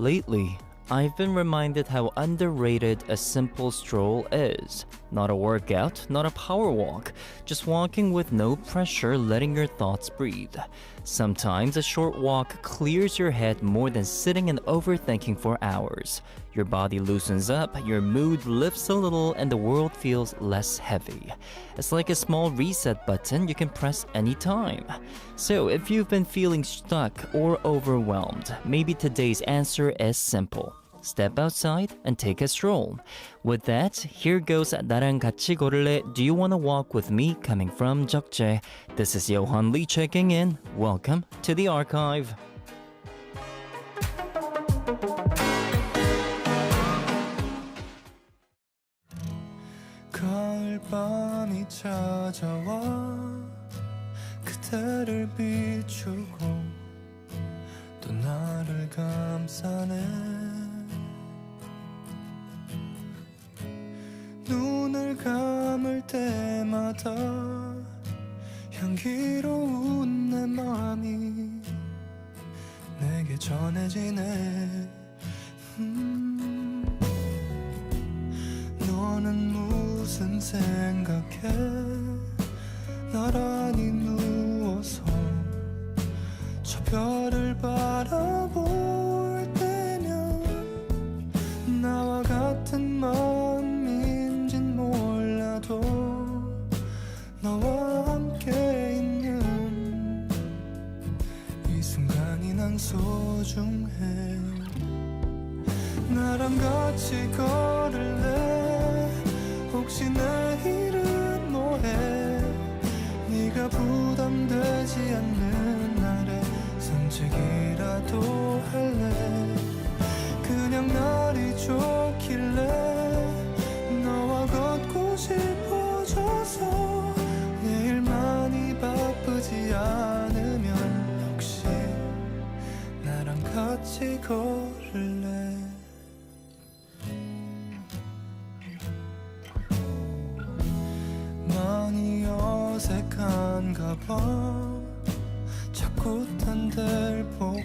Lately, I've been reminded how underrated a simple stroll is. Not a workout, not a power walk, just walking with no pressure, letting your thoughts breathe. Sometimes a short walk clears your head more than sitting and overthinking for hours. Your body loosens up, your mood lifts a little, and the world feels less heavy. It's like a small reset button you can press anytime. So, if you've been feeling stuck or overwhelmed, maybe today's answer is simple. Step outside and take a stroll. With that, here goes 나랑 같이 걸을래? Do you wanna walk with me? Coming from 적재. This is Yohan Lee checking in. Welcome to the archive. 가을밤이 찾아와 그대를 비추고 또 나를 감싸네 눈을 감을 때마다 향기로운 내 맘이 내게 전해지네 너는 무슨 생각해 나란히 누워서 저 별을 바라볼 때면 나와 같은 마음인진 몰라도 너와 함께 있는 이 순간이 난 소중해 나랑 같이 걸을래 혹시 내일은 뭐해 네가 부담되지 않는 날에 산책이라도 할래 그냥 날이 좋길래 너와 걷고 싶어져서 내일 많이 바쁘지 않으면 혹시 나랑 같이 걸을래 많이 어색한가 봐 자꾸 딴 데를 보고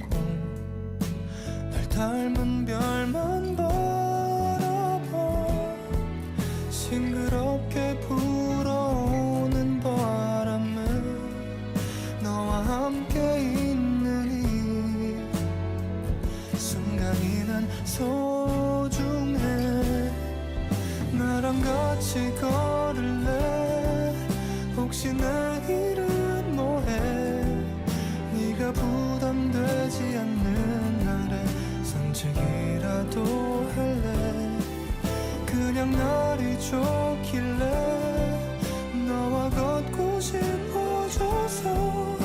날 닮은 별만 바라봐 싱그럽게 불어오는 바람은 너와 함께 있는 이 순간이 난 소중해 나랑 같이 걸을래 혹시 내일은 뭐해 네가 부담되지 않는 날에 산책이라도 할래 그냥 날이 좋길래 너와 걷고 싶어져서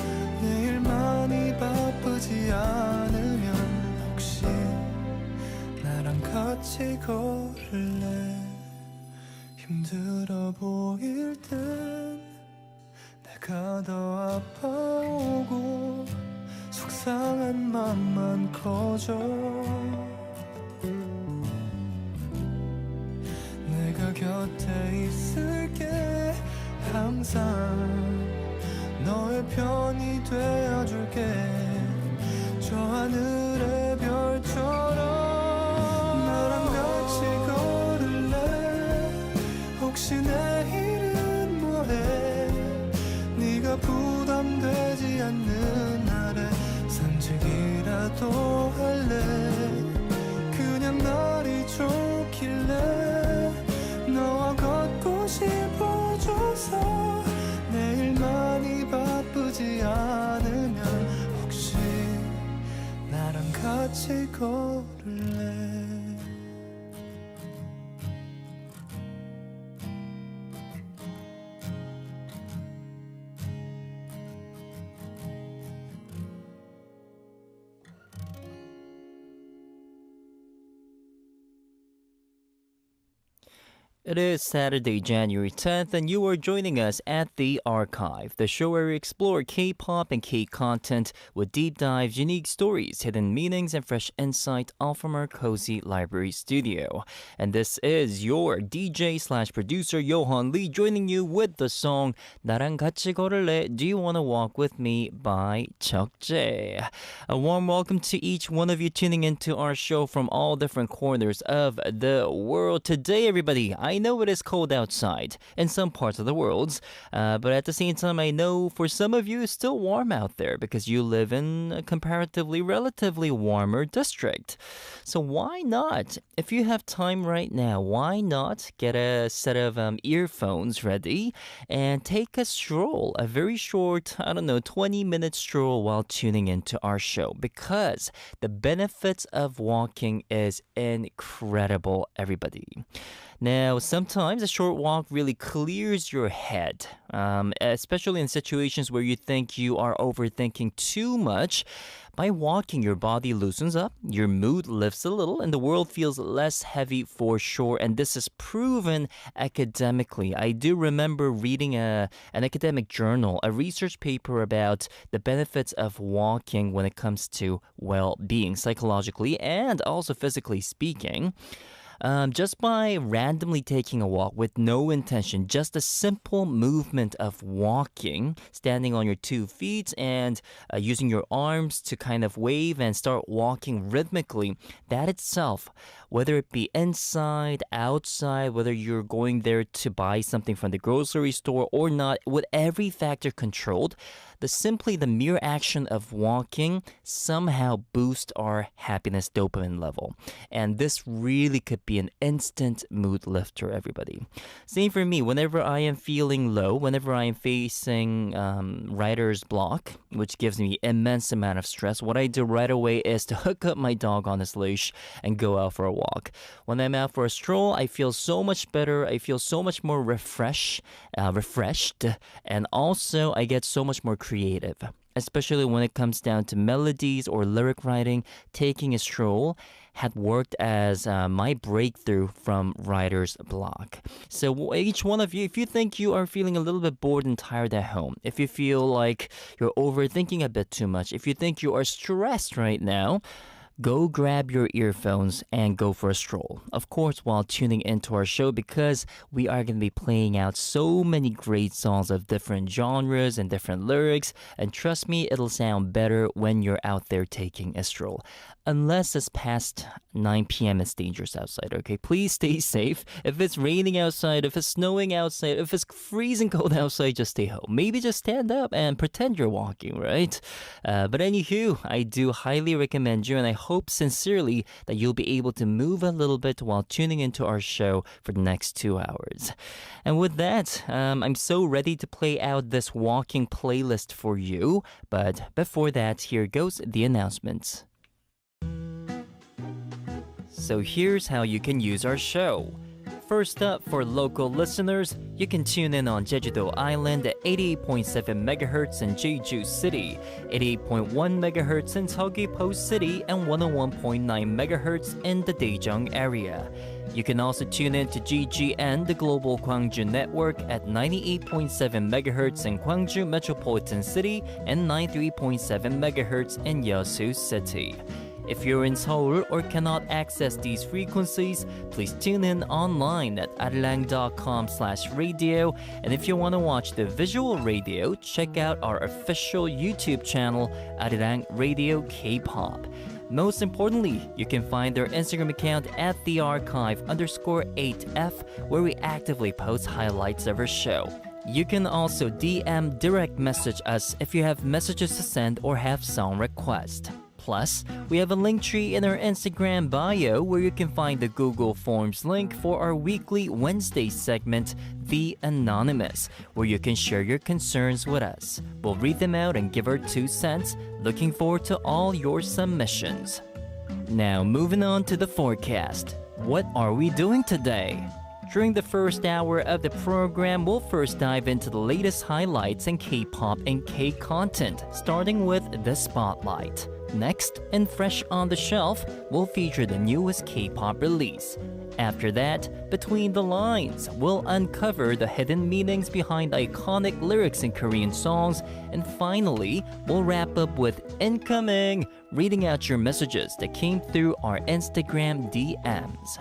내일 많이 바쁘지 않으면 혹시 나랑 같이 걸을래 힘들어 보일 땐 내가 더 아파오고 속상한 맘만 커져 내가 곁에 있을게 항상 너의 편이 되어줄게 저 하늘의 별처럼 나랑 같이 걸을래 혹시 내일은 뭐해 네가 부담되지 않는 날에 산책이라도 할래 그냥 날이 좋길래 너와 걷고 싶어져서 내일 많이 바쁘지 않으면 혹시 나랑 같이 걸을래 It is Saturday, January 10th, and you are joining us at The Archive, the show where we explore K-pop and K-content with deep dives, unique stories, hidden meanings, and fresh insight all from our cozy library studio. And this is your DJ slash producer, Johan Lee, joining you with the song 나랑 같이 걸을래, Do You Wanna Walk With Me by Cheokjae. A warm welcome to each one of you tuning into our show from all different corners of the world. Today, everybody, I know it is cold outside in some parts of the world, but at the same time, I know for some of you it's still warm out there because you live in a comparatively, relatively warmer district. So why not? If you have time right now, why not get a set of earphones ready and take a stroll, a very short, 20-minute stroll while tuning into our show, because the benefits of walking is incredible, everybody. Now, sometimes a short walk really clears your head, especially in situations where you think you are overthinking too much. By walking, your body loosens up, your mood lifts a little, and the world feels less heavy for sure. And this is proven academically. I do remember reading an academic journal, a research paper about the benefits of walking when it comes to well-being, psychologically and also physically speaking. Just by randomly taking a walk with no intention, just a simple movement of walking, standing on your 2 feet and using your arms to kind of wave and start walking rhythmically, that itself, whether it be inside, outside, whether you're going there to buy something from the grocery store or not, with every factor controlled, the mere action of walking somehow boosts our happiness dopamine level. And this really could be an instant mood lifter, everybody. Same for me. Whenever I am feeling low, whenever I am facing writer's block, which gives me immense amount of stress, what I do right away is to hook up my dog on his leash and go out for a walk. When I'm out for a stroll, I feel so much better. I feel so much more refreshed, and also I get so much more creative, especially when it comes down to melodies or lyric writing. Taking a stroll had worked as my breakthrough from writer's block. So each one of you, if you think you are feeling a little bit bored and tired at home, if you feel like you're overthinking a bit too much, if you think you are stressed right now, go grab your earphones and go for a stroll. Of course, while tuning into our show, because we are going to be playing out so many great songs of different genres and different lyrics. And trust me, it'll sound better when you're out there taking a stroll. Unless it's past 9 p.m., it's dangerous outside, okay? Please stay safe. If it's raining outside, if it's snowing outside, if it's freezing cold outside, just stay home. Maybe just stand up and pretend you're walking, right? But anywho, I do highly recommend you, and I hope sincerely that you'll be able to move a little bit while tuning into our show for the next 2 hours. And with that, I'm so ready to play out this walking playlist for you. But before that, here goes the announcements. So here's how you can use our show. First up, for local listeners, you can tune in on Jeju-do Island at 88.7 MHz in Jeju City, 88.1 MHz in Seogwipo City, and 101.9 MHz in the Daejeong area. You can also tune in to GGN, the Global Gwangju Network, at 98.7 MHz in Gwangju Metropolitan City and 93.7 MHz in Yeosu City. If you're in Seoul or cannot access these frequencies, please tune in online at arirang.com/radio. And if you want to watch the visual radio, check out our official YouTube channel, Arirang Radio K-pop. Most importantly, you can find our Instagram account at thearchive_8F, where we actively post highlights of our show. You can also DM direct message us if you have messages to send or have song requests. Plus, we have a link tree in our Instagram bio where you can find the Google Forms link for our weekly Wednesday segment, The Anonymous, where you can share your concerns with us. We'll read them out and give our 2 cents. Looking forward to all your submissions. Now, moving on to the forecast. What are we doing today? During the first hour of the program, we'll first dive into the latest highlights in K-pop and K-content, starting with the Spotlight. Next, and fresh on the shelf, we'll feature the newest K-pop release. After that, Between the Lines, we'll uncover the hidden meanings behind iconic lyrics in Korean songs. And finally, we'll wrap up with Incoming, reading out your messages that came through our Instagram DMs.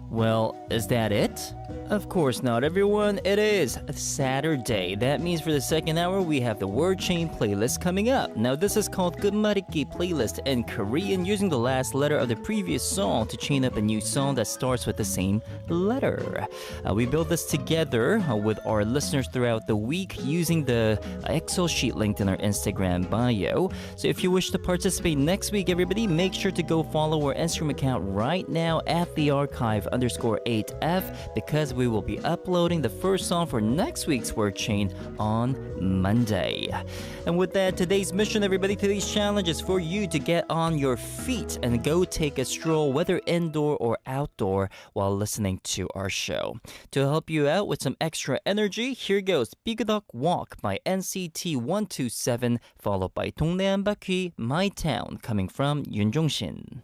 Well, is that it? Of course not, everyone. It is Saturday. That means for the second hour, we have the Word Chain playlist coming up. Now, this is called 끝말잇기 playlist in Korean, using the last letter of the previous song to chain up a new song that starts with the same letter. We built this together with our listeners throughout the week using the Excel sheet linked in our Instagram bio. So if you wish to participate next week, everybody, make sure to go follow our Instagram account right now at thearchive_8F, because we will be uploading the first song for next week's Word Chain on Monday. And with that, today's mission, everybody, today's challenge is for you to get on your feet and go take a stroll, whether indoor or outdoor, while listening to our show. To help you out with some extra energy, here goes Bigudok Walk by NCT 127, followed by 동네 한 바퀴, My Town, coming from Yoon Jong-shin.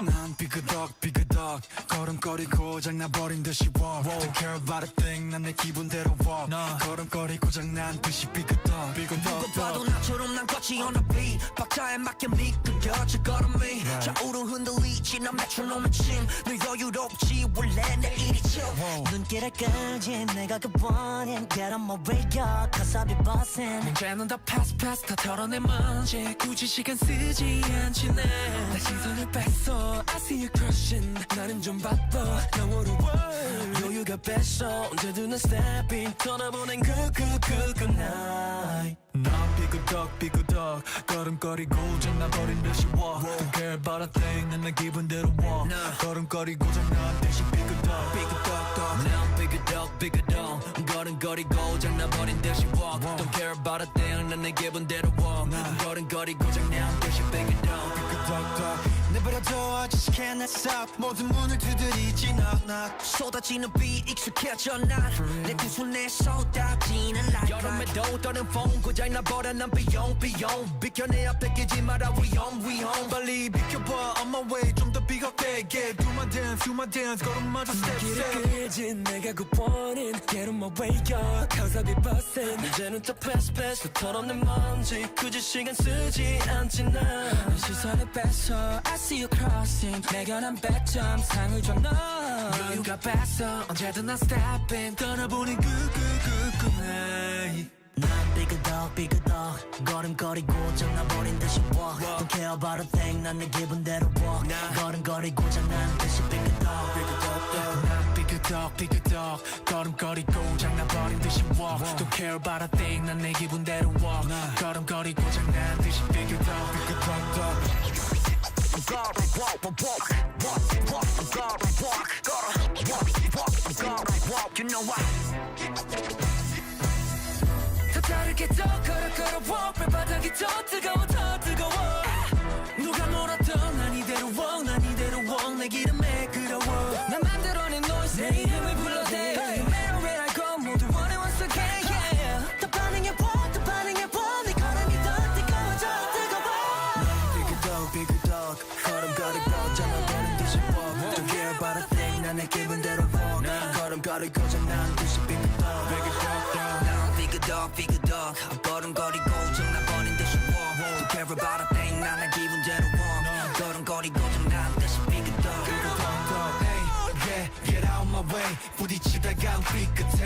난 삐그덕 걸음걸이 고장나버린 듯이 walk Don't care about a thing 난 내 기분대로 walk 걸음걸이 고장난 듯이 삐그덕 누가 봐도 나처럼 난 걷지 on the beat 박자에 맞게 미끄러져 걸음이 좌우로 흔들리지 난 메트로놈의 침늘 여유롭지 원래 내 일이죠 눈길을 끌지 내가 그 원인 Get on my radio cause I'll be bossing 문제는 다 pass 다 털어내 먼지 굳이 시간 쓰지 않지 내 시선을 뺐어 I see you crushing 나는 좀 바빠 영어로 여유가 뺐어 언제든 난 stepping 떠나보낸 good night 난 삐그덕 걸음걸이 고장나버린 듯이 walk Don't care about a thing 난 내 기분대로 walk 걸음걸이 고장난 듯이 삐그덕 난 삐그덕 걸음걸이 고장나버린 듯이 walk Don't care about a thing 난 내 기분대로 walk 걸음걸이 고장난 듯이 삐그덕 내버려둬 아저씨게 내 싹 모든 문을 두드리지 knock 쏟아지는 비 익숙해져 난내 두 손에 쏟아지는 light 여름에도 떠는 폰 고장나버려 난 비용 비켜내야 뺏기지 마라 위험 빨리 비켜봐 on my way 좀 더 비겁되게 Do my dance 걸음마저 step 길을 끌지 내가 그 원인 Get on my way up cause I'll be bustin' 이제는 더 pass 털어내 먼지 굳이 시간 쓰지 않지 난 시선을 뺐어 I see you crossing 내가 난 100점 상을 줘 너 여유가 뺐어 언제든 난 stepping 떠나보니 good night 난 삐그덕 걸음걸이 고장나버린 듯이 walk Don't care about a thing 난 내 기분대로 walk 걸음걸이 고장난 듯이 삐그덕 난 삐그덕 걸음걸이 고장나버린 듯이 walk Don't care about a thing 난 내 기분대로 walk 걸음걸이 고장난 듯이 삐그덕 You know why 더 다르게 더 걸어 발바닥이 더 뜨거워 누가 뭐라던 난 이대로 walk 내 기름에 끌어워 난 만들어낸 noise 내 이름을 불러대 No matter where I go 모두 원해 once again yeah 더 반응해봐 내 걸음이 더 뜨거워져 삐그덕 걸음걸이 고장나버린 듯이 walk Don't care about a thing 난 내 기분대로 walk 걸음걸이 고장난 듯이 삐그덕 걸음걸이 고장나버린 듯이 walk Don't care about a thing 난 내 기분대로 walk 걸음걸이 고장난 듯이 삐그덕 Hey, get out my way 부딪히다가 삐끗해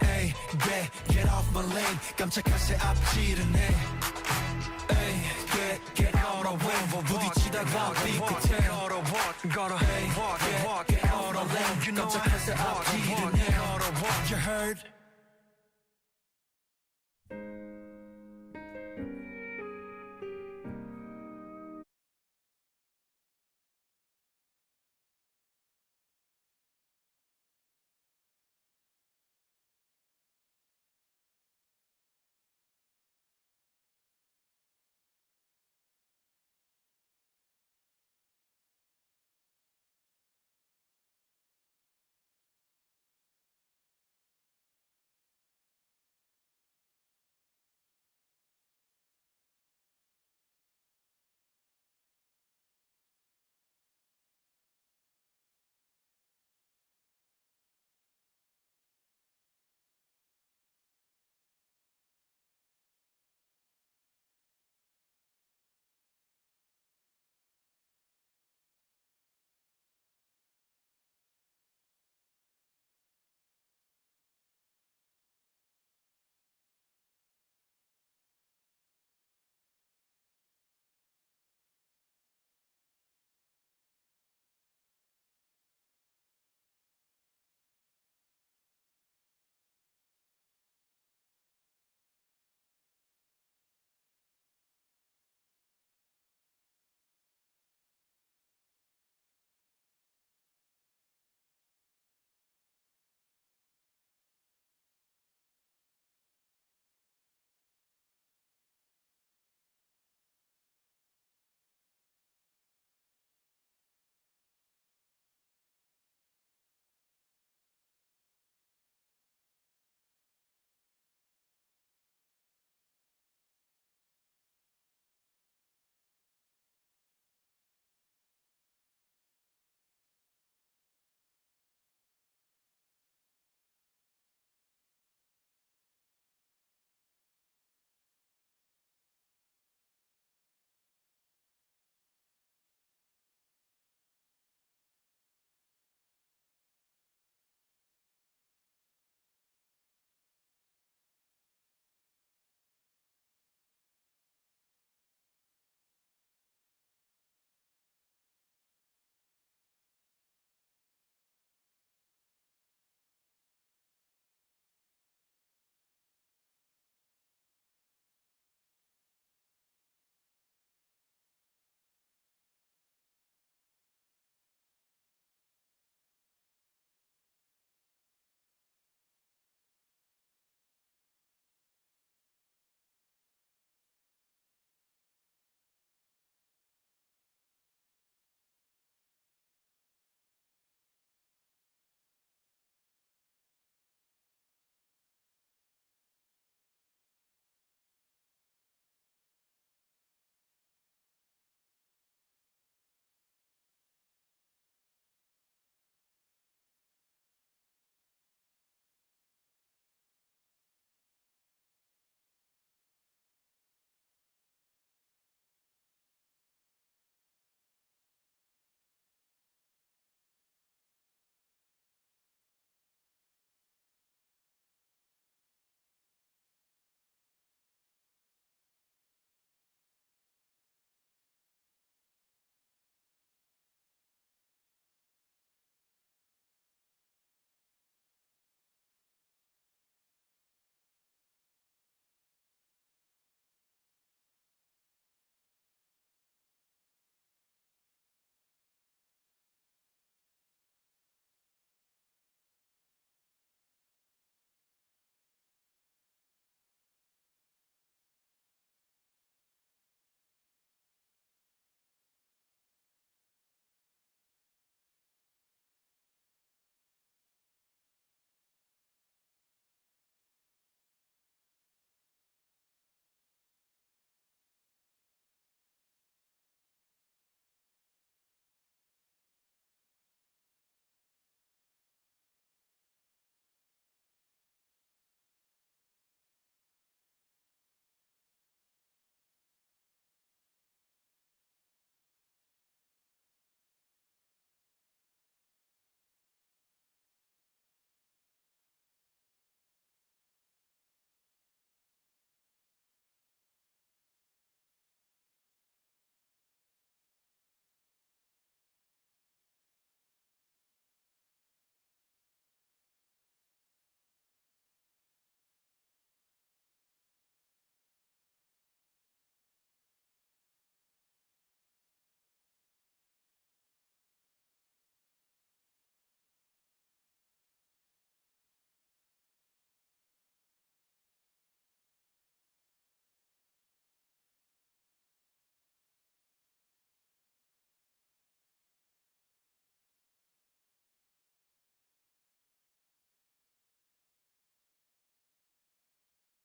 Hey, get off my lane 깜짝할 새 앞지르네 Hey, get out of way 부딪히다가 삐끗해 Hey, get out of lane 깜짝할 새 앞지르네 You heard?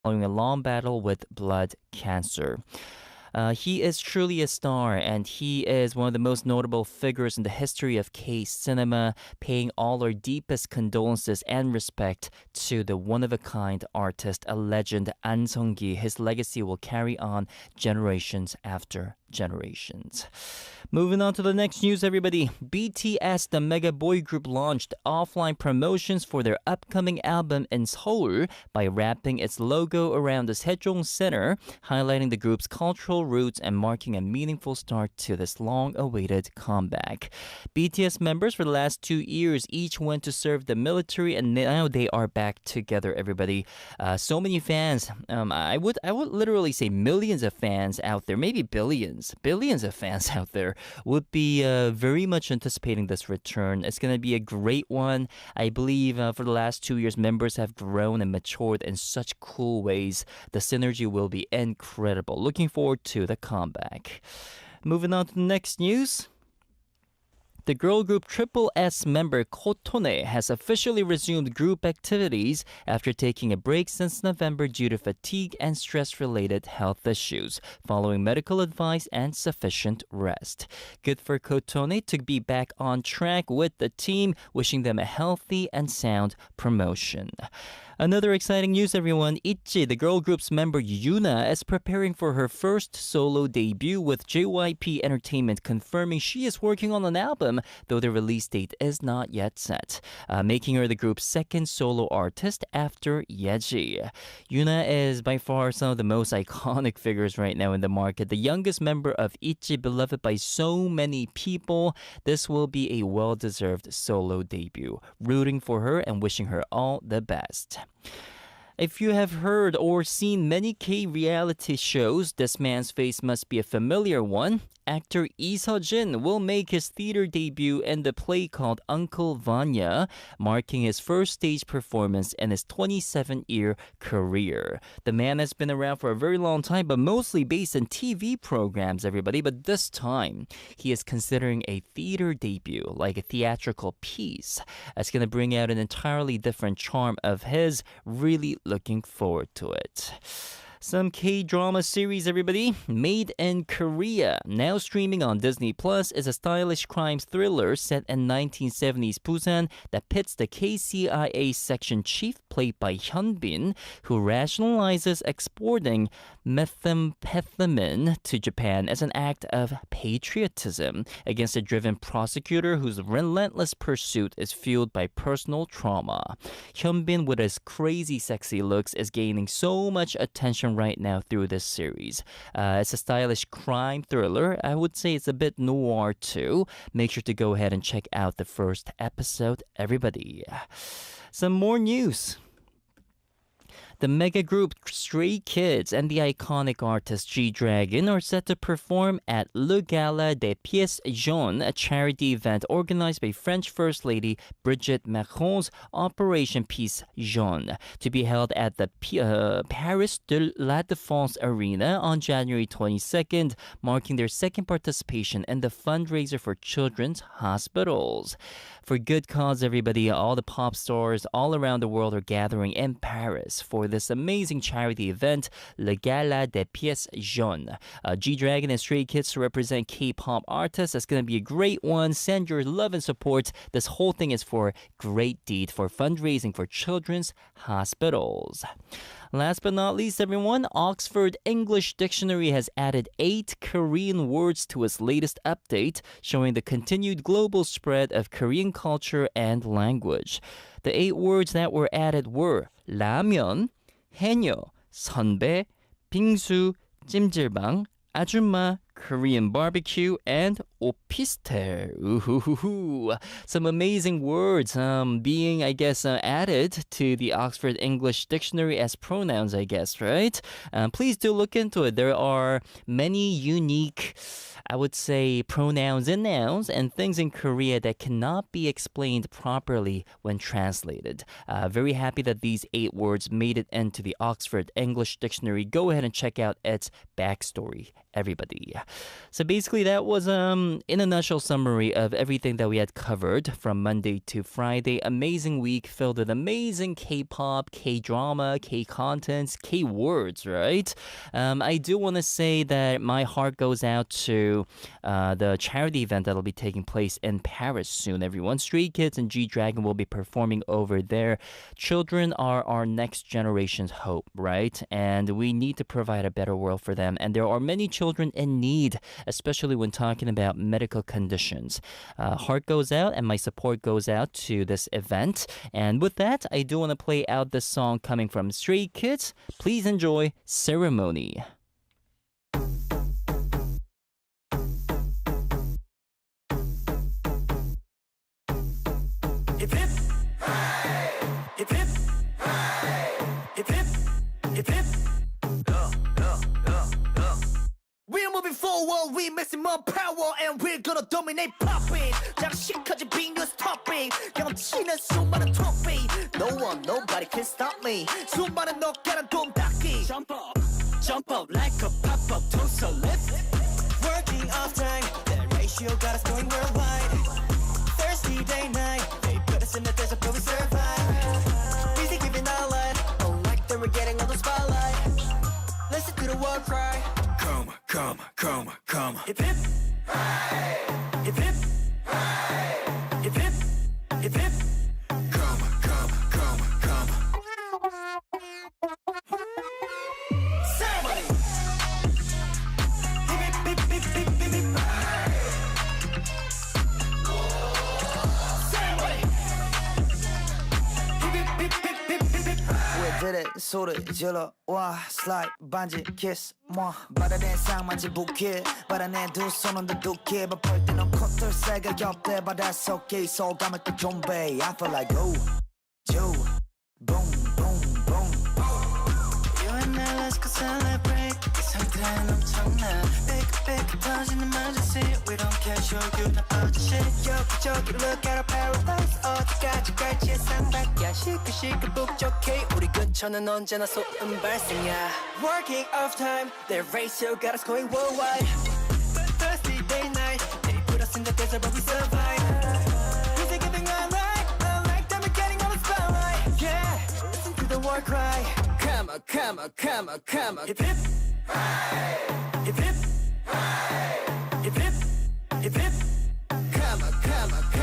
following a long battle with blood cancer. He is truly a star, and he is one of the most notable figures in the history of K-cinema, paying all our deepest condolences and respect to the one-of-a-kind artist, a legend, An Sung-gi. His legacy will carry on generations after generations. Moving on to the next news, everybody. BTS, the mega boy group, launched offline promotions for their upcoming album in Seoul by wrapping its logo around the Sejong Center, highlighting the group's cultural roots and marking a meaningful start to this long-awaited comeback. BTS members for the last 2 years each went to serve the military, and now they are back together, everybody. So many fans. I would literally say millions of fans out there, maybe billions of fans out there would be very much anticipating this return. It's going to be a great one. I believe for the last 2 years, members have grown and matured in such cool ways. The synergy will be incredible. Looking forward to the comeback. Moving on to the next news. The girl group Triple S member Kotone has officially resumed group activities after taking a break since November due to fatigue and stress-related health issues, following medical advice and sufficient rest. Good for Kotone to be back on track with the team, wishing them a healthy and sound promotion. Another exciting news, everyone. ITZY, the girl group's member Yuna, is preparing for her first solo debut, with JYP Entertainment confirming she is working on an album, though the release date is not yet set, making her the group's second solo artist after Yeji. Yuna is by far some of the most iconic figures right now in the market, the youngest member of ITZY, beloved by so many people. This will be a well-deserved solo debut. Rooting for her and wishing her all the best. If you have heard or seen many K-reality shows, this man's face must be a familiar one. Actor Lee Seo-jin will make his theater debut in the play called Uncle Vanya, marking his first stage performance in his 27-year career. The man has been around for a very long time, but mostly based in TV programs, everybody. But this time, he is considering a theater debut, like a theatrical piece. That's going to bring out an entirely different charm of his. Really looking forward to it. Some K-drama series, everybody. Made in Korea, now streaming on Disney Plus, is a stylish crime thriller set in 1970s Busan that pits the KCIA section chief, played by Hyun-bin, who rationalizes exporting methamphetamine to Japan as an act of patriotism against a driven prosecutor whose relentless pursuit is fueled by personal trauma. Hyun-bin, with his crazy sexy looks, is gaining so much attention right now through this series. It's a stylish crime thriller. I would say it's a bit noir too. Make sure to go ahead and check out the first episode, everybody. Some more news. The mega group Stray Kids and the iconic artist G-Dragon are set to perform at Le Gala des Pièces Jaunes, a charity event organized by French First Lady Brigitte Macron's Operation Peace Jaune, to be held at the Paris de la Défense Arena on January 22nd, marking their second participation in the fundraiser for children's hospitals. For good cause, everybody. All the pop stars all around the world are gathering in Paris for this amazing charity event, Le Gala des Pièces Jaunes. G-Dragon and Stray Kids to represent K-pop artists. That's going to be a great one. Send your love and support. This whole thing is for great deed, for fundraising for children's hospitals. Last but not least, everyone, Oxford English Dictionary has added 8 Korean words to its latest update, showing the continued global spread of Korean culture and language. The 8 words that were added were 라면, 해녀, 선배, 빙수, 찜질방, 아줌마, Korean barbecue, and opistel. Ooh, some amazing words being, I guess, added to the Oxford English Dictionary as pronouns, I guess, right? Please do look into it. There are many unique, I would say, pronouns and nouns and things in Korea that cannot be explained properly when translated. Very happy that these 8 words made it into the Oxford English Dictionary. Go ahead and check out its backstory, everybody. So basically that was in a nutshell summary of everything that we had covered from Monday to Friday. Amazing week filled with amazing K-pop, K-drama, K-contents, K-words, right? I do want to say that my heart goes out to the charity event that'll be taking place in Paris soon, everyone. Stray Kids and G-Dragon will be performing over there. Children are our next generation's hope, right? And we need to provide a better world for them. And there are many children in need, especially when talking about medical conditions. Heart goes out and my support goes out to this event. And with that, I do want to play out this song coming from Stray Kids. Please enjoy Ceremony. Hip hip, hip hip, hip hip, hip hip. We're moving forward, we're missing more power, and we're gonna dominate popping. 장식까지 big news topic. 경치는 수많은 trophy. No one, nobody can stop me. 수많은 어깨는 돈 닦기. Jump up like a pop up, toast a lift. Working off time, that ratio got us going worldwide. Thirsty day night, they put us in the desert but we survive. Busy giving our light, like that we're getting all the spotlight. Listen to the war cry. Come. Hip hip, hip hip, hip hip, hip hip. Come. Ceremony. Hip hip, hip hip, hip hip. 들의 소리 질러 와 슬라이드 반지 키스 뭐 바다의 상만지 부케 바다내 두 손은 두둑해 바쁠 때는 콧들 새가 옆에 바다 속에 소감을 또 좀배 I feel like go boom You and I let's go celebrate 이 상태는 엄청나 빅 터지는 emergency We don't care 쇼유나 어디시 여기저기 look at our paradise 어디까지 갈지 상박이야 시끌시끌 북적해 우리 근처는 언제나 소음 발생이야 Working off time, their ratio got us going worldwide. Thirsty day night, they put us in the desert but we survive. Music giving our light, like that we're getting on the spotlight. Yeah, listen to the war cry. Come on. Hip hip, hip hip, hip hip, hip hip. Come on. Ceremony.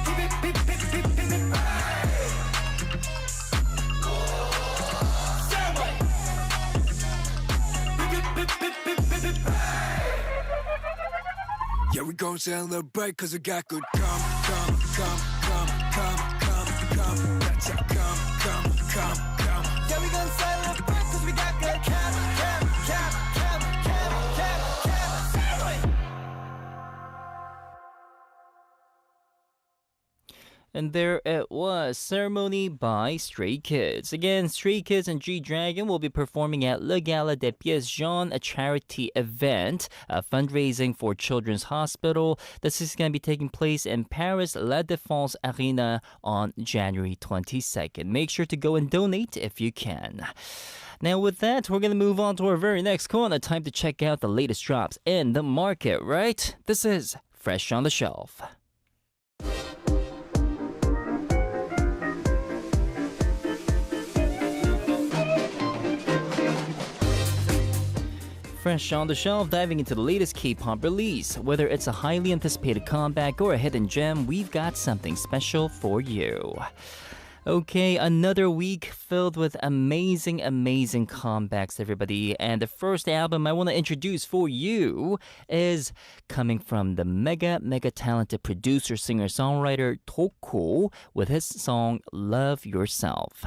Hip hip, hip hip. Ceremony. Hip hip. Yeah, we gon' celebrate cause we got good come. That's a come. Yeah, we gon' celebrate cause we got good come. Ceremony. And there it was, Ceremony by Stray Kids. Again, Stray Kids and G-Dragon will be performing at Le Gala des Pièces Jaunes, a charity event, fundraising for Children's Hospital. This is going to be taking place in Paris, La Défense Arena on January 22nd. Make sure to go and donate if you can. Now with that, we're going to move on to our very next corner. Time to check out the latest drops in the market, right? This is Fresh on the Shelf. Fresh on the Shelf, diving into the latest K-pop release. Whether it's a highly anticipated comeback or a hidden gem, we've got something special for you. Okay, another week filled with amazing comebacks, everybody. And the first album I want to introduce for you is coming from the mega talented producer, singer, songwriter Toko with his song Love Yourself.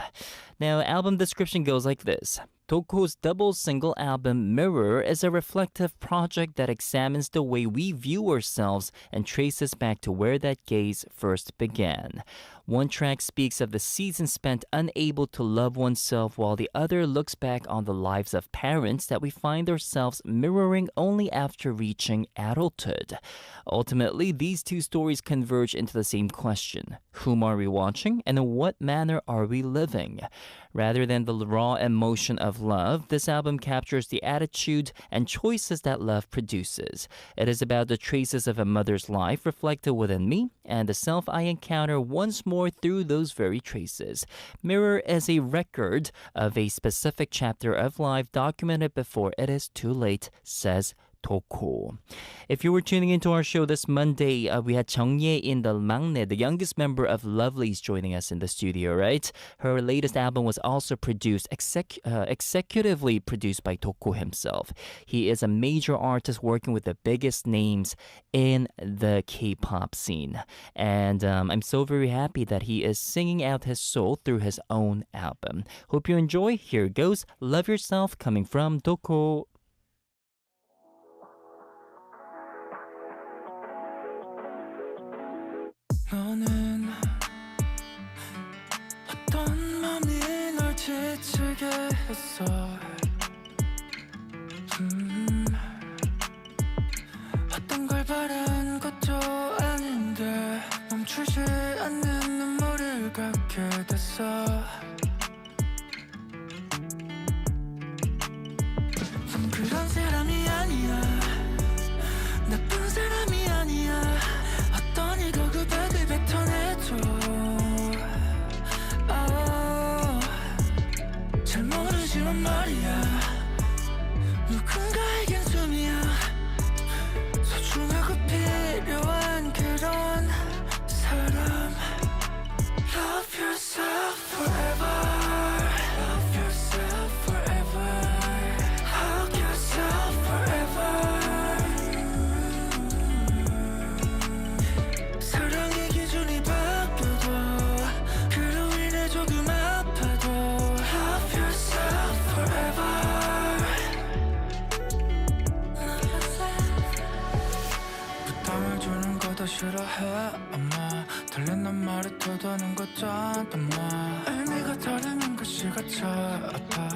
Now, album description goes like this. Toko's double single album Mirror is a reflective project that examines the way we view ourselves and traces back to where that gaze first began. One track speaks of the season spent unable to love oneself, while the other looks back on the lives of parents that we find ourselves mirroring only after reaching adulthood. Ultimately, these two stories converge into the same question: whom are we watching, and in what manner are we living? Rather than the raw emotion of love, this album captures the attitude and choices that love produces. It is about the traces of a mother's life reflected within me and the self I encounter once more through those very traces. Mirror is a record of a specific chapter of life documented before it is too late, says Toko. If you were tuning into our show this Monday, we had Jung Ye-in, the maknae, the youngest member of Lovelyz, joining us in the studio, right? Her latest album was also produced, executively produced by Toko himself. He is a major artist working with the biggest names in the K-pop scene. And I'm so very happy that he is singing out his soul through his own album. Hope you enjoy. Here goes Love Yourself, coming from Toko. 너는 어떤 맘이 널 지치게 했어. 어떤 걸 바란 것도 아닌데 멈추지 않는 눈물을 갖게 됐어. 난 그런 사람이 아니야. 나쁜 사람이 아니야. 어떤 이거 그백을 뱉어내줘. 잘 모르지만 말이야. 누군가에겐 숨이야. 소중하고 필요한 그런 사람. Love yourself forever. Love yourself forever. Hug yourself forever. 사랑의 기준이 바뀌어도 그로 인해 조금 아파도 Love yourself forever. 부담을 주는 거 더 싫어해 아마 들리는 말이 터도는 거 짜담아 의미가 다르면 그 시가 차 아파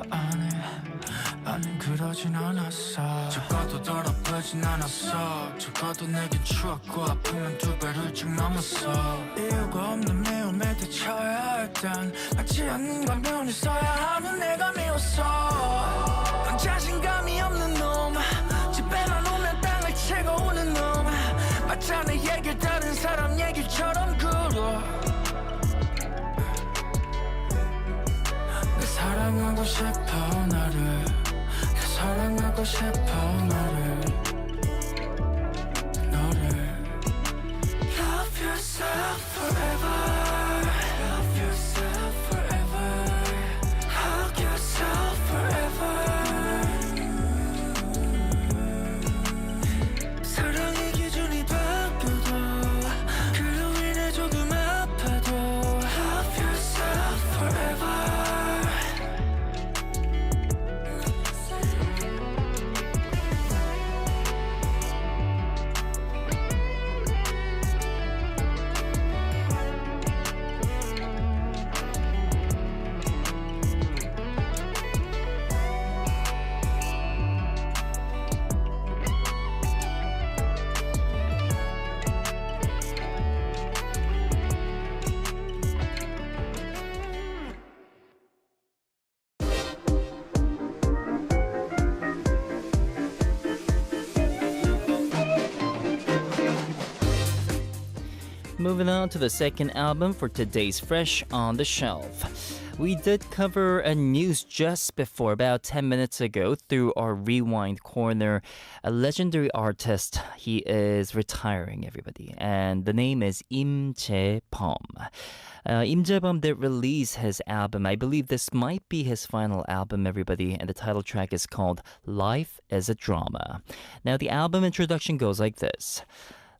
아니 그러진 않았어 적어도 덜 아프진 않았어 적어도 내겐 추웠고 아프면 두 배를 쭉 넘었어 이유가 없는 미움에 대처해 일단 맞지 않는 감정이 있어야 하는 내가 미웠어 자신감이 없는 놈 집에만 오면 땅을 치고 오는 놈 마치 내 얘기를 다른 사람 얘기처럼 굴어 내 사랑하고 싶어 나를 사랑하고 싶어 너를 Love yourself forever Love yourself forever Hug yourself forever 사랑의 기준이 바뀌어도 그로 인해 조금 아파도 Love yourself forever Moving on to the second album for today's Fresh on the Shelf. We did cover a news just before, about 10 minutes ago, through our Rewind Corner. A legendary artist. He is retiring, everybody. And the name is Im Jae-bum. Im Jae-bum did release his album. I believe this might be his final album, everybody. And the title track is called Life is a Drama. Now, the album introduction goes like this.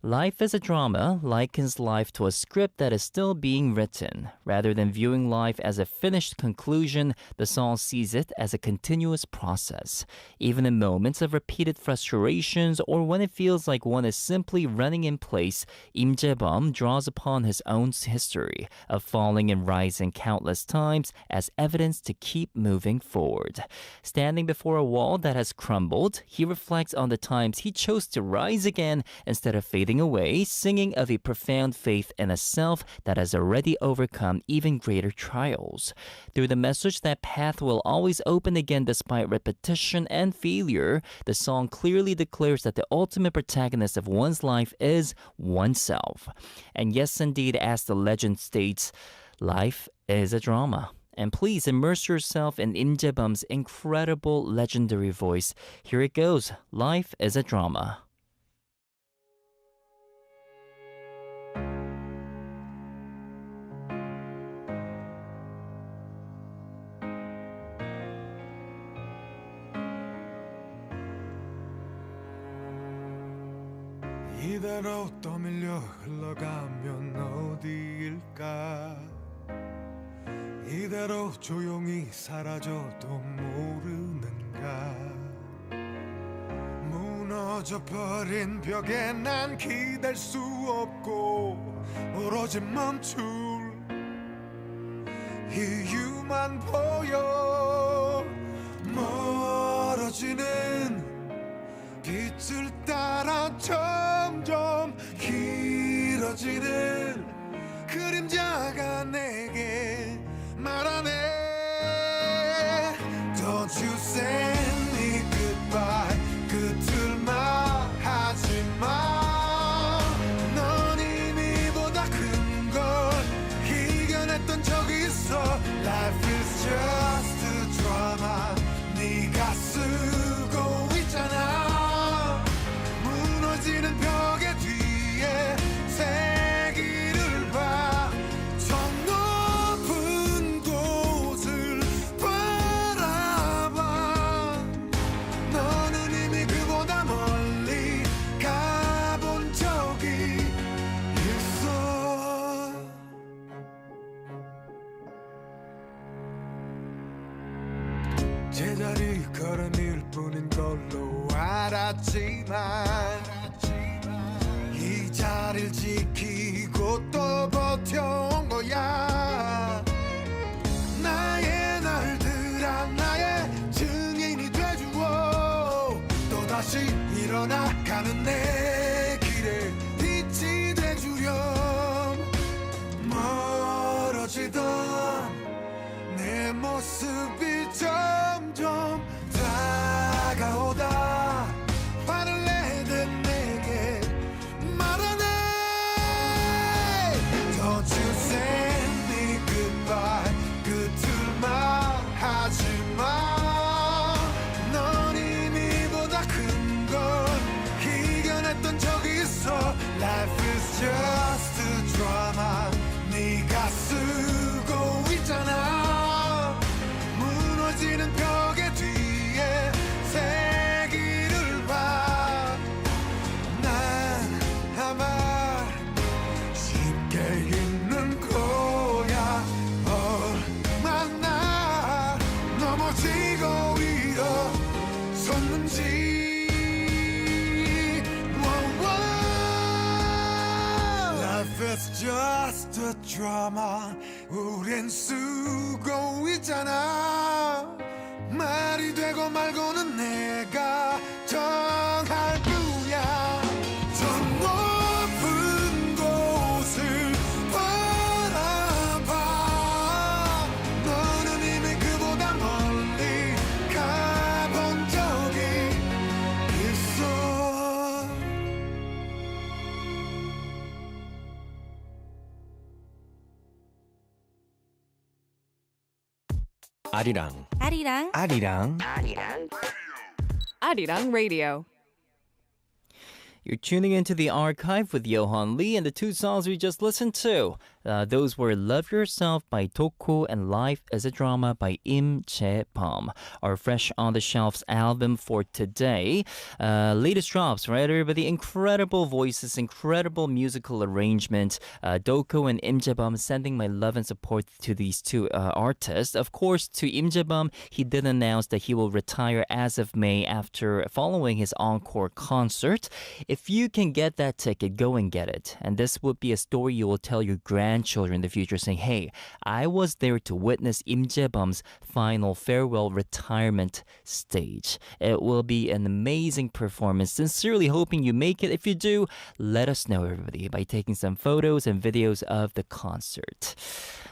Life as a Drama likens life to a script that is still being written. Rather than viewing life as a finished conclusion, the song sees it as a continuous process. Even in moments of repeated frustrations or when it feels like one is simply running in place, Im Jae-bum draws upon his own history of falling and rising countless times as evidence to keep moving forward. Standing before a wall that has crumbled, he reflects on the times he chose to rise again instead of fading away, singing of a profound faith in a self that has already overcome even greater trials. Through the message that path will always open again despite repetition and failure, the song clearly declares that the ultimate protagonist of one's life is oneself. And yes, indeed, as the legend states, life is a drama. And please immerse yourself in Im Jae-bum's incredible legendary voice. Here it goes. Life is a drama. 이대로 떠밀려 흘러가면 어디일까 이대로 조용히 사라져도 모르는가 무너져버린 벽에 난 기댈 수 없고 오로지 멈출 이유만 보여 멀어지는 빛을 따라 점점 길어지는 그림자가 내게 말하네 Don't you send me goodbye 끝을만 하지마 넌 이미 보다 큰 걸 이겨냈던 적이 있어 Life is just a drama 네가 쓰고 있잖아 무너지는 벽의 뒤에 새길을 봐 저 높은 곳을 바라봐 너는 이미 그보다 멀리 가본 적이 있어 제자리 걸음일 뿐인 걸로 알았지만 이 자리를 지키고 또 버텨온 거야 나의 날들아 나의 증인이 돼주어 또다시 일어나가는 내 길에 빛이 돼주렴 멀어지던 내 모습이 점점 다가오다 화를 내던 내게 말하네 Don't you send me goodbye 끝을만 하지마 넌 이미 보다 큰 걸 이겨냈던 적이 있어 Life is just a drama 네가 쓰고 있잖아 무너지는 벽의 뒤에 새길을 봐 난 아마 쉽게 있는 거야 얼마나 넘어지고 일어섰는지 Life is just a drama 우린 쓰고 있잖아 말이 되고 말고는 내가 정할 뿐이야 저 높은 곳을 바라봐 너는 이미 그보다 멀리 가본 적이 있어 아리랑 아리랑 아리랑 아리랑 radio. You're tuning into the archive with Johan Lee, and the two songs we just listened to, Those were Love Yourself by Toko and Life is a Drama by Im Jae-bum. Our Fresh on the Shelves album for today. Latest drops, right, everybody? Incredible voices, incredible musical arrangement. Doko and Im Jae-bum, sending my love and support to these two artists. Of course, to Im Jae-bum, he did announce that he will retire as of May after following his encore concert. If you can get that ticket, go and get it. And this would be a story you will tell your grandchildren in the future, saying, hey, I was there to witness Im Jae-bum's final farewell retirement stage. It will be an amazing performance. Sincerely hoping you make it. If you do, let us know, everybody, by taking some photos and videos of the concert.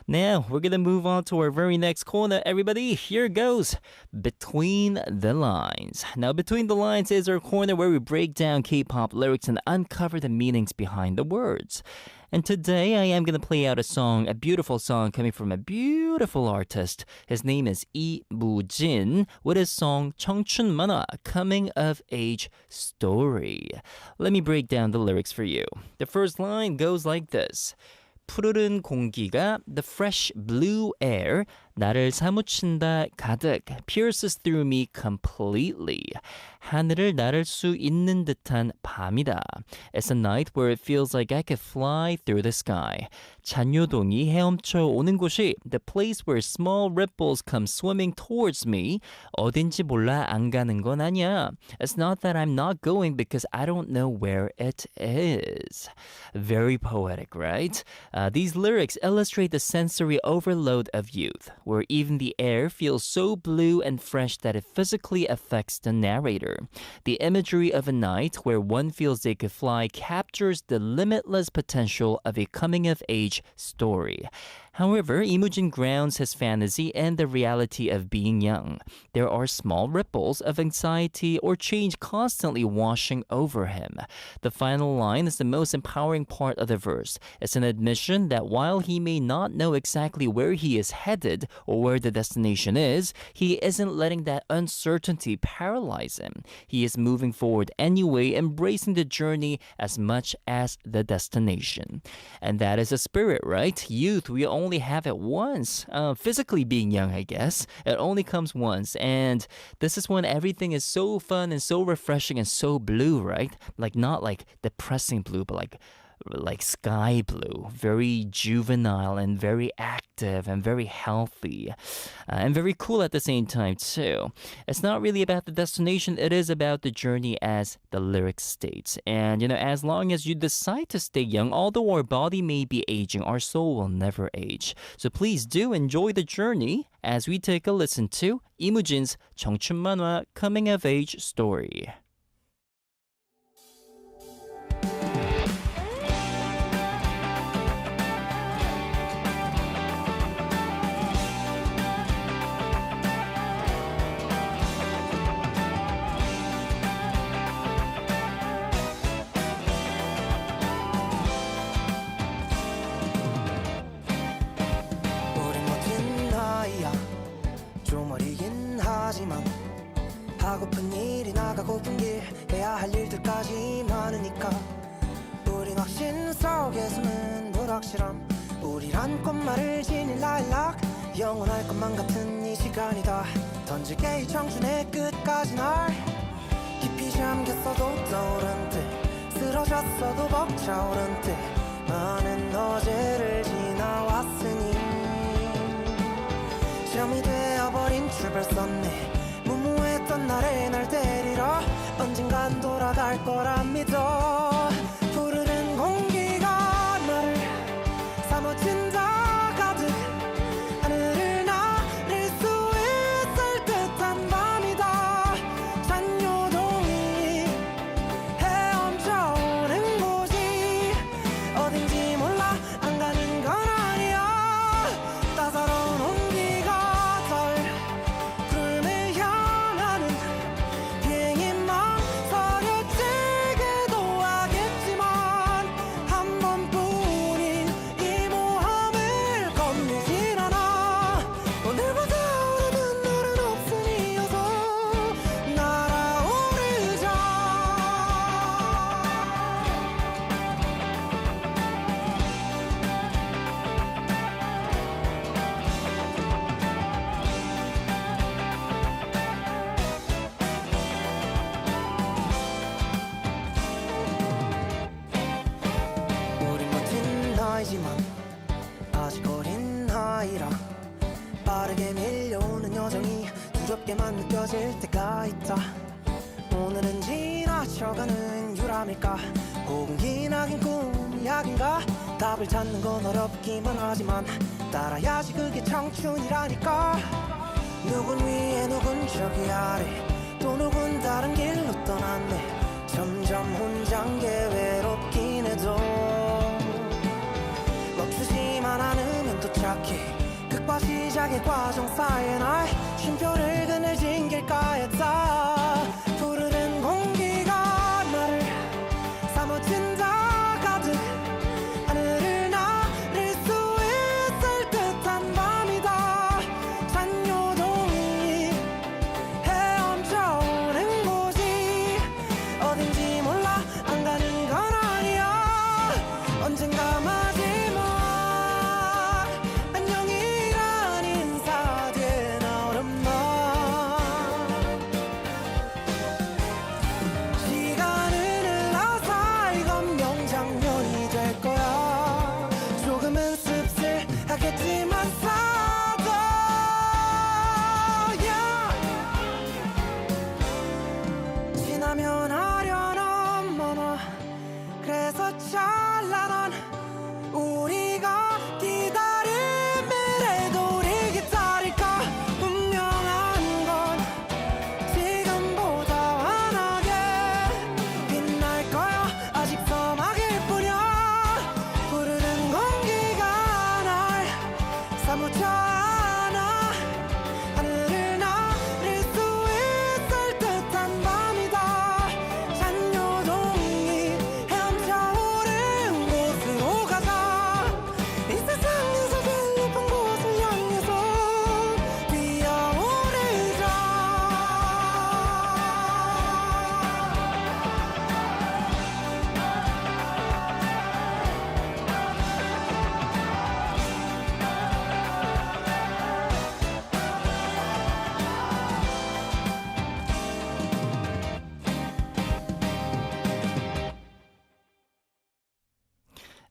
Now, we're gonna move on to our very next corner. Everybody, here goes Between the Lines. Now, Between the Lines is our corner where we break down K-pop lyrics and uncover the meanings behind the words. And today I am going to play out a beautiful song coming from a beautiful artist. His name is Lee Mu-jin with his song 청춘 만화, Coming of Age Story. Let me break down the lyrics for you. The first line goes like this. 푸르른 공기가, the fresh blue air, 나를 사무친다 가득, pierces through me completely. 하늘을 나를 수 있는 듯한 밤이다. It's a night where it feels like I could fly through the sky. 잔요동이 헤엄쳐 오는 곳이, the place where small ripples come swimming towards me. 어딘지 몰라 안 가는 건 아니야. It's not that I'm not going because I don't know where it is. Very poetic, right? These lyrics illustrate the sensory overload of youth, where even the air feels so blue and fresh that it physically affects the narrator. The imagery of a night where one feels they could fly captures the limitless potential of a coming-of-age story. However, Lee Mu-jin grounds his fantasy in the reality of being young. There are small ripples of anxiety or change constantly washing over him. The final line is the most empowering part of the verse. It's an admission that while he may not know exactly where he is headed or where the destination is, he isn't letting that uncertainty paralyze him. He is moving forward anyway, embracing the journey as much as the destination. And that is the spirit, right? Youth, we only have it once. Physically being young, I guess. It only comes once. And this is when everything is so fun and so refreshing and so blue, right? Like not like depressing blue, but like sky blue, very juvenile and very active and very healthy and very cool at the same time too. It's not really about the destination, it is about the journey as the lyric states. And as long as you decide to stay young, although our body may be aging, our soul will never age. So please do enjoy the journey as we take a listen to Lee Mu-jin's 청춘 만화, Coming of Age Story. 하고픈 일이 나가고픈 길 해야 할 일들까지 많으니까 우린 확신 속에 숨은 불확실함 우리란 꽃말을 지닌 라일락 영원할 것만 같은 이 시간이다 던질게 이 청춘의 끝까지 날 깊이 잠겼어도 떠오른 듯 쓰러졌어도 벅차오른 듯 많은 어제를 지나왔으니 점이 되어버린 출발선네 무모했던 나를 날 데리러 언젠간 돌아갈 거라 믿어 푸르른 공기가 나를 사무친다 가득 하늘을 나를 수 있을 듯한 밤이다 잔요동이 헤엄쳐 오는 곳이 어딘지 몰라 안 가는 건 아니야 따사로운 온기가 덜 푸름을 향하는 비행이 망설여지기도 하겠지 가깝게만 느껴질 때가 있다 오늘은 지나쳐가는 유람일까 혹은 기나긴 꿈 약인가 답을 찾는 건 어렵기만 하지만 따라야지 그게 청춘이라니까 누군 위에 누군 저기 아래 또 누군 다른 길로 떠났네 점점 혼잔 게 외롭긴 해도 멈추지만 않으면 도착해 극과 시작의 과정 사이에 날 쉼표를 그늘진 길가에 다 푸르른 공기가 나를 사무친다 가득 하늘을 나를 수 있을 듯한 밤이다 잔요동이 헤엄쳐오는 곳이 어딘지 몰라 안 가는 건 아니야 언젠가 마지막 안녕이란 인사 뒤에 나오는 말 시간은 흘러서 이건 명장면이 될 거야 조금은 씁쓸하겠지만 싸도 지나면 아련한 만화 그래서 찬란한 우리가 기다린 미래도 우리 기다릴까 분명한 건 지금보다 환하게 빛날 거야 아직 서막일 뿐이야 푸르른 공기가 날 사무쳐 안아 하늘을 나를 수 있을 듯한 밤이다 잔요동이 헤엄쳐오른 곳으로 가자 이 세상에서 제일 높은 곳을 향해서 뛰어오르자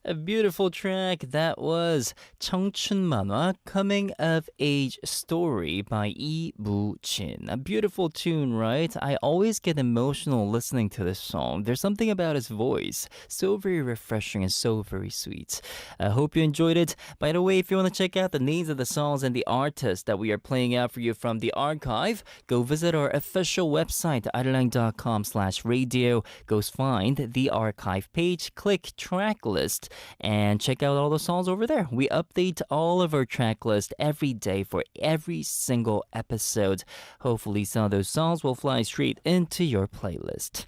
A beautiful track that was 청춘 만화 Coming of Age Story by Lee Mu-jin. A beautiful tune, right? I always get emotional listening to this song. There's something about his voice. So very refreshing and so very sweet. I hope you enjoyed it. By the way, if you want to check out the names of the songs and the artists that we are playing out for you from the archive, go visit our official website, arirang.com/radio. Go find the archive page, click track list, and check out all the songs over there. We update all of our track list every day for every single episode. Hopefully some of those songs will fly straight into your playlist.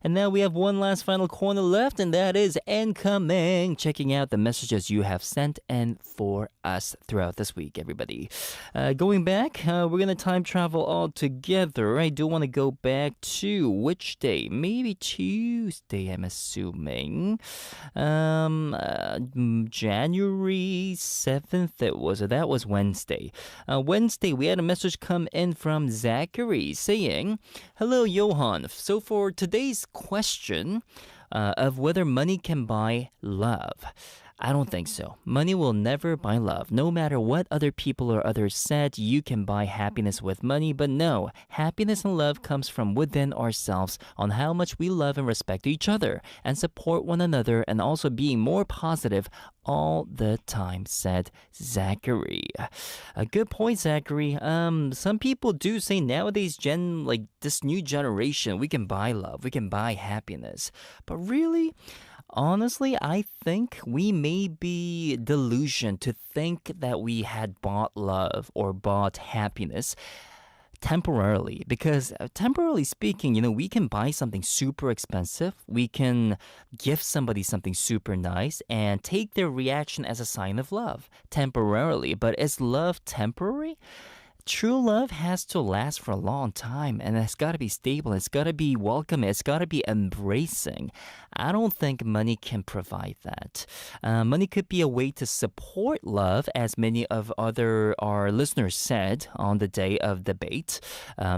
And now we have one last final corner left, and that is incoming. Checking out the messages you have sent in for us throughout this week, everybody. Going back, we're going to time travel all together. I do want to go back to which day? Maybe Tuesday, I'm assuming. January 7th, that was Wednesday. Wednesday, we had a message come in from Zachary saying, "Hello, Johan. So for today's question of whether money can buy love. I don't think so. Money will never buy love. No matter what other people or others said, you can buy happiness with money. But no, happiness and love comes from within ourselves on how much we love and respect each other and support one another and also being more positive all the time," said Zachary. A good point, Zachary. Some people do say nowadays, this new generation, we can buy love, we can buy happiness. But really, honestly, I think we may be delusioned to think that we had bought love or bought happiness temporarily, because temporarily speaking, we can buy something super expensive, we can gift somebody something super nice and take their reaction as a sign of love temporarily. But is love temporary? True love has to last for a long time, and it's got to be stable, it's got to be welcoming, it's got to be embracing. I don't think money can provide that. Money could be a way to support love, as many of our listeners said on the day of debate.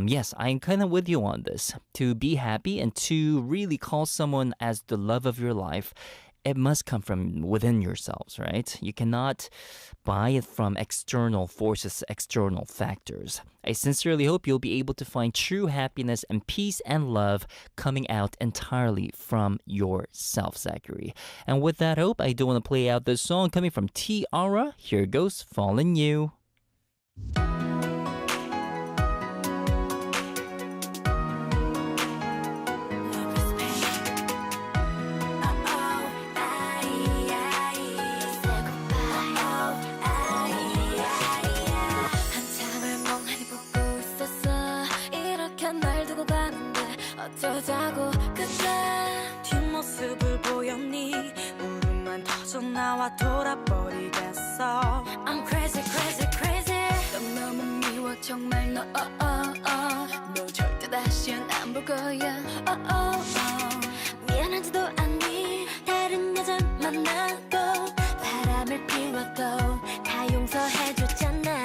Yes, I'm kind of with you on this. To be happy and to really call someone as the love of your life, it must come from within yourselves, right? You cannot buy it from external forces, external factors. I sincerely hope you'll be able to find true happiness and peace and love coming out entirely from yourself, Zachary. And with that hope, I do want to play out this song coming from Tiara. Here goes Fallen You. 어쩌자고 그때 뒷모습을 보였니 울음만 터져나와 돌아버리겠어 I'm crazy crazy crazy 너무 미워 정말 너 너 절대 다시는 안 볼 거야 미안하지도 않니 다른 여자 만나도 바람을 피워도 다 용서해줬잖아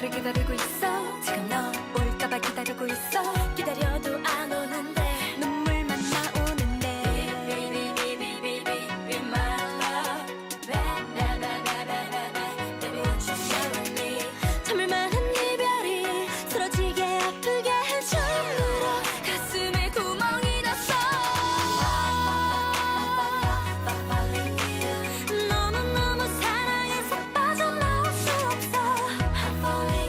기다리고 있어 지금 너 올까봐 기다리고 있어 기다려도 안 오는데 눈물만 나오는데 Be my love Baby won't you share with me 참을 만한 이별이 쓰러지게 아프게 한 처음으로 가슴에 구멍이 났어 너무너무 사랑해서 빠져나올 수 없어 I'm falling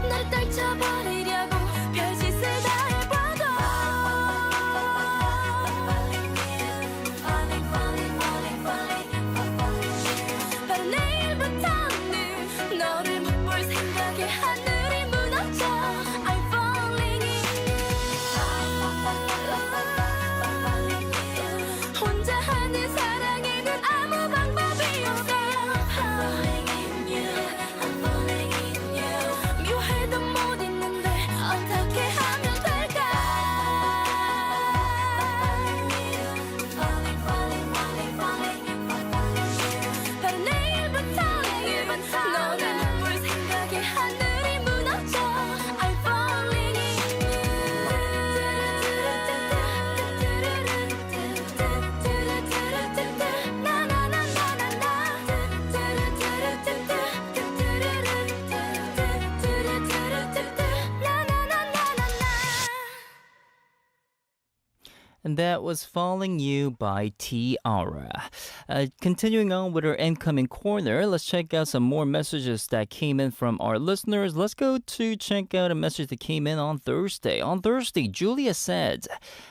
나를 떨쳐버리려고 별짓을 다 해봐도 바로 내일부터는 너를 못 볼 생각에 하늘이 무너져 I'm falling in you 혼자 하는 사랑에는 아무 방법이 없어 I'm falling in you 묘해도 못 잊는데 어떻게 하면 될까 바로 내일부터는 너를 못 볼 생각에 하늘이 무너져 I'm falling And that was Falling You by Tiara. Continuing on with our incoming corner, let's check out some more messages that came in from our listeners. Let's go to check out a message that came in on Thursday. On Thursday, Julia said,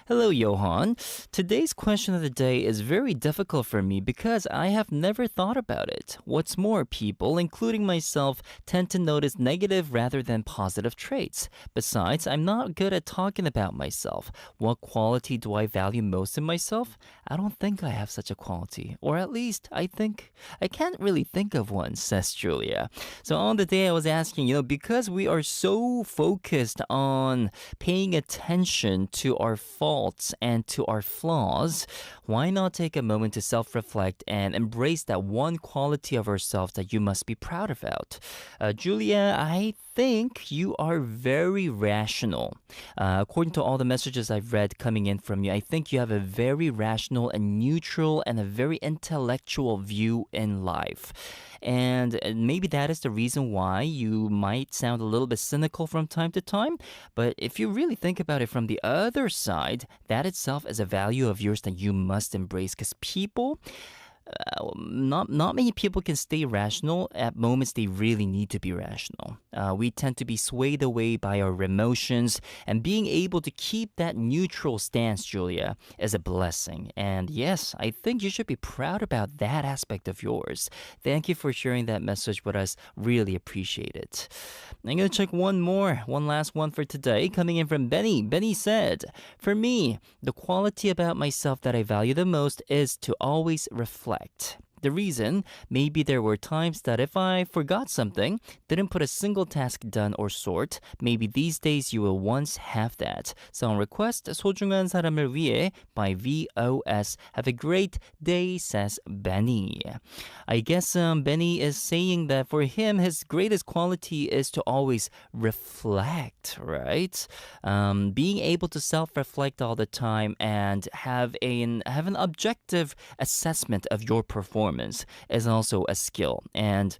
"Hello, Johan. Today's question of the day is very difficult for me because I have never thought about it. What's more, people, including myself, tend to notice negative rather than positive traits. Besides, I'm not good at talking about myself. What quality do I value most in myself? I don't think I have such a quality. Or at least, I can't really think of one," says Julia. So on the day I was asking, because we are so focused on paying attention to our faults and to our flaws, why not take a moment to self-reflect and embrace that one quality of ourselves that you must be proud about? Julia, I think you are very rational. According to all the messages I've read coming in from you. I think you have a very rational and neutral and a very intellectual view in life. And maybe that is the reason why you might sound a little bit cynical from time to time. But if you really think about it from the other side, that itself is a value of yours that you must embrace because people. Not many people can stay rational at moments they really need to be rational. We tend to be swayed away by our emotions, and being able to keep that neutral stance, Julia, is a blessing. And yes, I think you should be proud about that aspect of yours. Thank you for sharing that message with us. Really appreciate it. I'm going to check one last one for today, coming in from Benny. Benny said, "For me, the quality about myself that I value the most is to always reflect. The reason, maybe there were times that if I forgot something, didn't put a single task done or sort, maybe these days you will once have that. Song request, 소중한 사람을 위해 by VOS. Have a great day, says Benny." I guess Benny is saying that for him, his greatest quality is to always reflect, right? Being able to self-reflect all the time and have an objective assessment of your performance is also a skill. And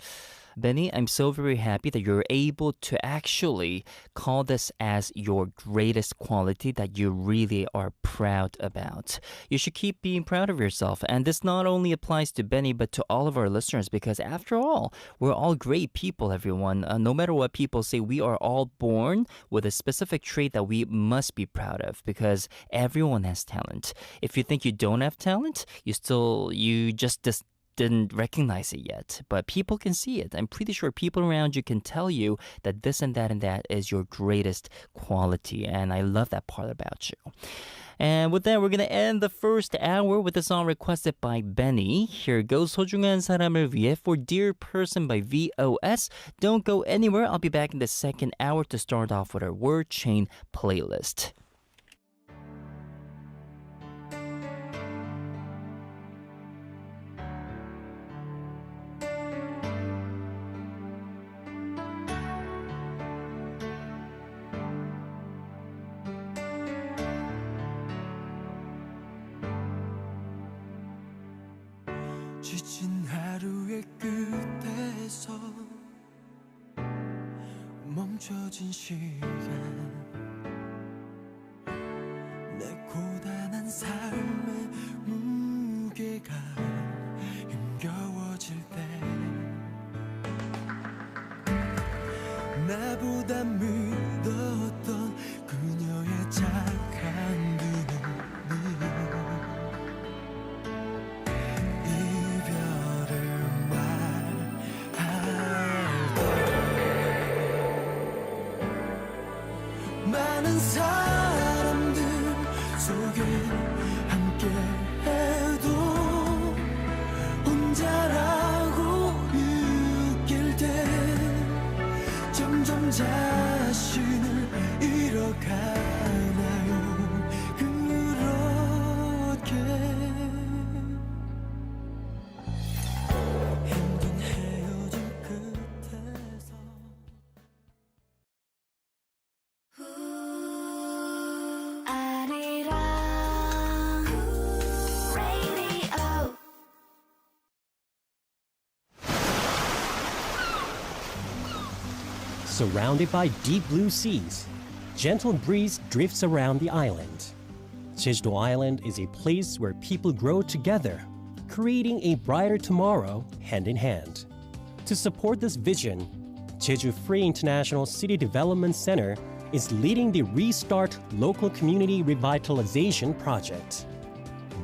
Benny, I'm so very happy that you're able to actually call this as your greatest quality that you really are proud about. You should keep being proud of yourself. And this not only applies to Benny, but to all of our listeners, because after all, we're all great people, everyone. No matter what people say, we are all born with a specific trait that we must be proud of, because everyone has talent. If you think you don't have talent, you just didn't recognize it yet, but people can see it. I'm pretty sure people around you can tell you that this and that is your greatest quality, and I love that part about you. And with that, we're going to end the first hour with a song requested by Benny. Here goes 소중한 사람을 위해 for Dear Person by VOS. Don't go anywhere. I'll be back in the second hour to start off with our word chain playlist. 지친 하루의 끝에서 멈춰진 시간 내 고단한 삶의 무게가 힘겨워질 때 나보다 믿었던 그녀의 착한 두 눈이 많은 사람들 속에 함께 해도 혼자라고 느낄 때 점점 자신을 잃어가나요 그렇게 힘든 헤어짐 끝에서 Surrounded by deep blue seas, gentle breeze drifts around the island. Jeju-do Island is a place where people grow together, creating a brighter tomorrow hand in hand. To support this vision, Jeju Free International City Development Center is leading the Restart Local Community Revitalization Project.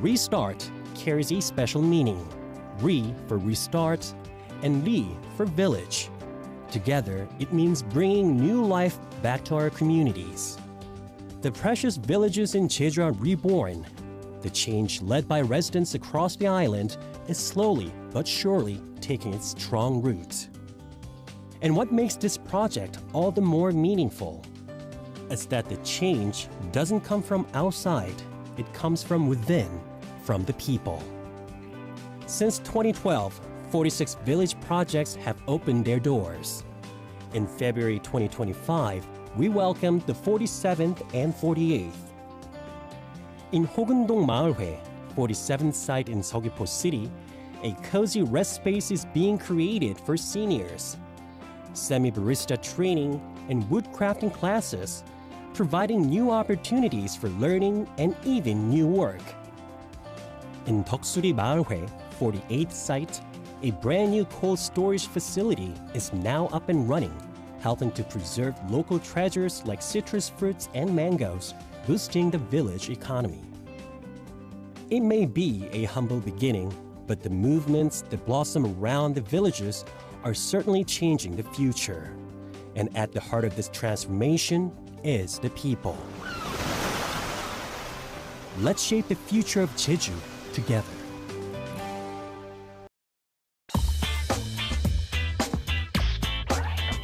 Restart carries a special meaning. Re for restart and Li for village. Together, it means bringing new life back to our communities. The precious villages in Jeju are reborn. The change led by residents across the island is slowly but surely taking its strong root. And what makes this project all the more meaningful is that the change doesn't come from outside, it comes from within, from the people. Since 2012, 46 village projects have opened their doors. In February 2025, we welcomed the 47th and 48th. In Hogundong Maulhue, 47th site in Seogwipo City, a cozy rest space is being created for seniors. Semi-barista training and woodcrafting classes, providing new opportunities for learning and even new work. In Deoksuri Maulhue, 48th site, a brand new cold storage facility is now up and running, helping to preserve local treasures like citrus fruits and mangoes, boosting the village economy. It may be a humble beginning, but the movements that blossom around the villages are certainly changing the future. And at the heart of this transformation is the people. Let's shape the future of Jeju together.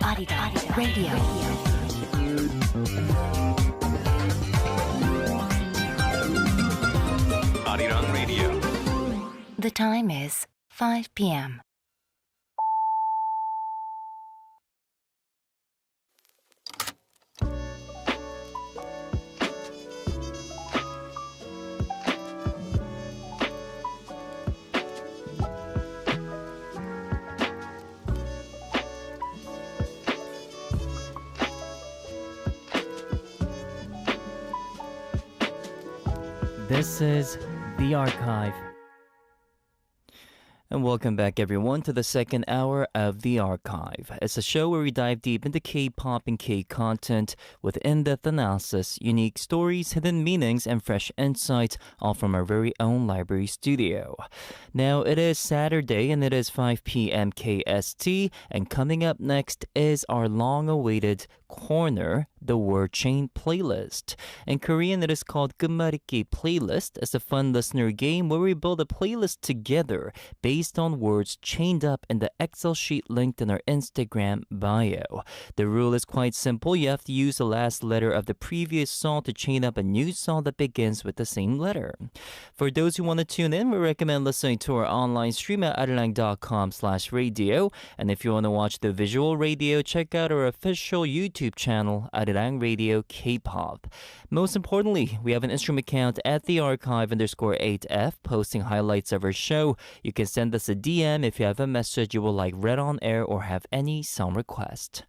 Arirang Radio. Arirang Radio. The time is 5 p.m. This is The Archive. And welcome back, everyone, to the second hour of The Archive. It's a show where we dive deep into K-pop and K-content with in-depth analysis, unique stories, hidden meanings, and fresh insights, all from our very own library studio. Now, it is Saturday, and it is 5 p.m. KST, and coming up next is our long-awaited corner, the word chain playlist. In Korean, it is called Kummariki Playlist. It's a fun listener game where we build a playlist together based on words chained up in the Excel sheet linked in our Instagram bio. The rule is quite simple. You have to use the last letter of the previous song to chain up a new song that begins with the same letter. For those who want to tune in, we recommend listening to our online stream at arirang.com/radio. And if you want to watch the visual radio, check out our official YouTube channel, Arirang Radio K-pop. Most importantly, we have an Instagram account at thearchive_8F, posting highlights of our show. You can send us a DM if you have a message you would like read on air or have any song request.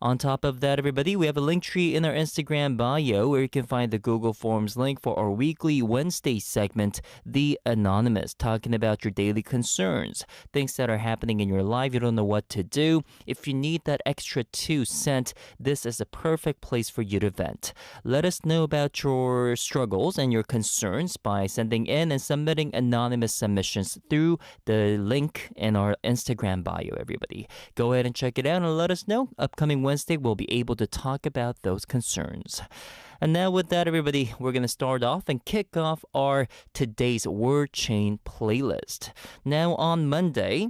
On top of that, everybody, we have a link tree in our Instagram bio where you can find the Google Forms link for our weekly Wednesday segment, The Anonymous, talking about your daily concerns, things that are happening in your life, you don't know what to do. If you need that extra 2 cents, this is a perfect place for you to vent. Let us know about your struggles and your concerns by sending in and submitting anonymous submissions through the link in our Instagram bio, everybody. Go ahead and check it out and let us know. Upcoming Wednesday, we'll be able to talk about those concerns. And now with that, everybody, we're going to start off and kick off our today's word chain playlist. Now on Monday,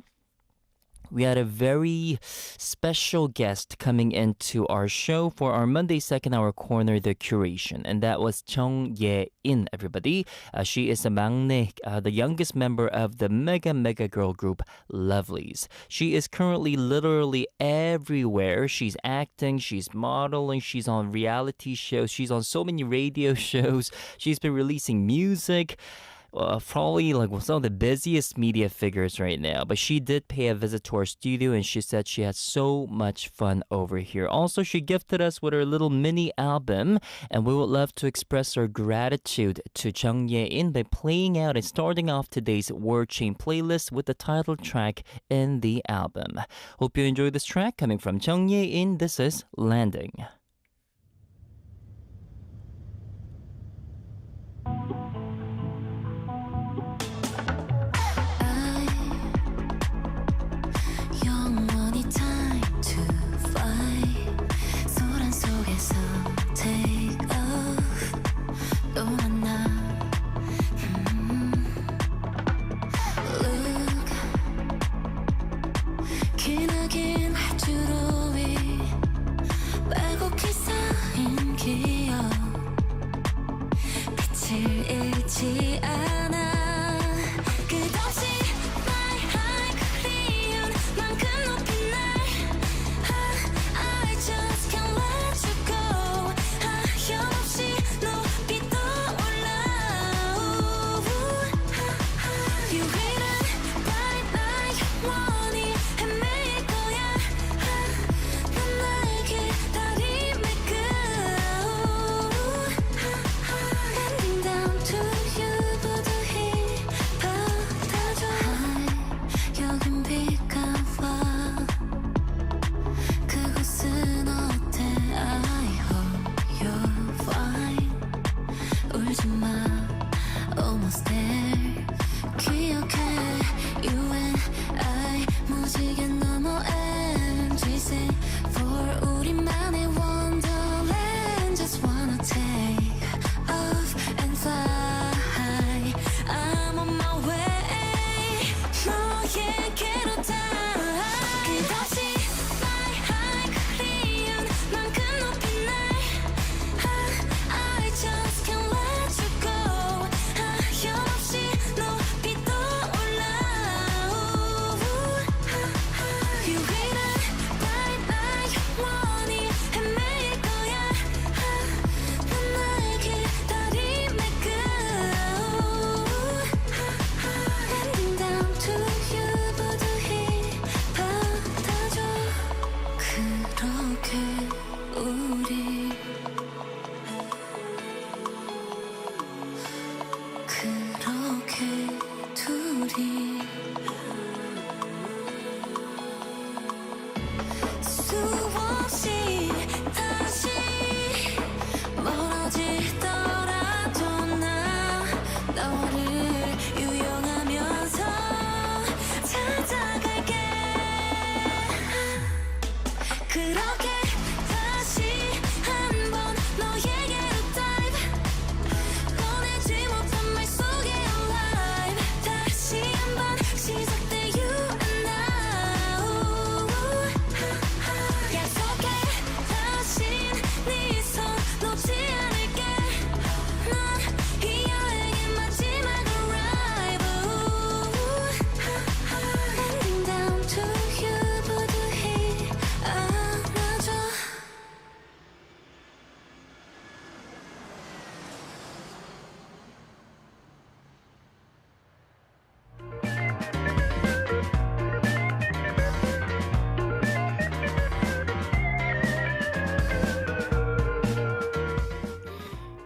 we had a very special guest coming into our show for our Monday second hour corner, The Curation. And that was Chung Ye-in, everybody. She is the maknae, the youngest member of the mega girl group, Lovelyz. She is currently literally everywhere. She's acting, she's modeling, she's on reality shows, she's on so many radio shows. She's been releasing music. Probably like some of the busiest media figures right now, but she did pay a visit to our studio and she said she had so much fun over here. Also, she gifted us with her little mini album, and we would love to express our gratitude to Chung Ye-in by playing out and starting off today's word chain playlist with the title track in the album. Hope you enjoy this track coming from Chung Ye-in. This is Landing. 기나긴 활주로위 빼곡히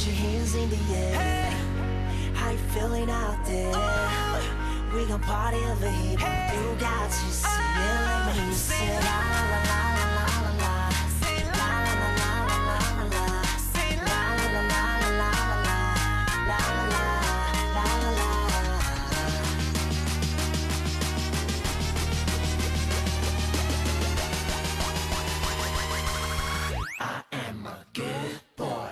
Put your hands in the air. How you feeling out there? We gon' party over here. You got to see it. Let me say la la la la la la la. Say la la la la la la la. Say la la la la la la la. La la la la la la. I am a good boy.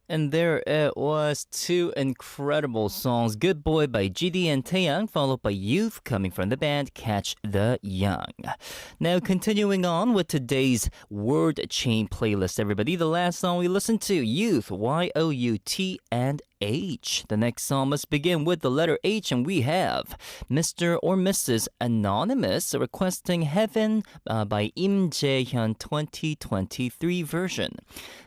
And there it was, two incredible songs. Good Boy by GD and Taeyang, followed by Youth coming from the band Catch the Young. Now continuing on with today's word chain playlist, everybody. The last song we listened to, Youth, Y-O-U-T and H. The next song must begin with the letter H, and we have Mr. or Mrs. Anonymous requesting Heaven by Im Jae-hyun 2023 version,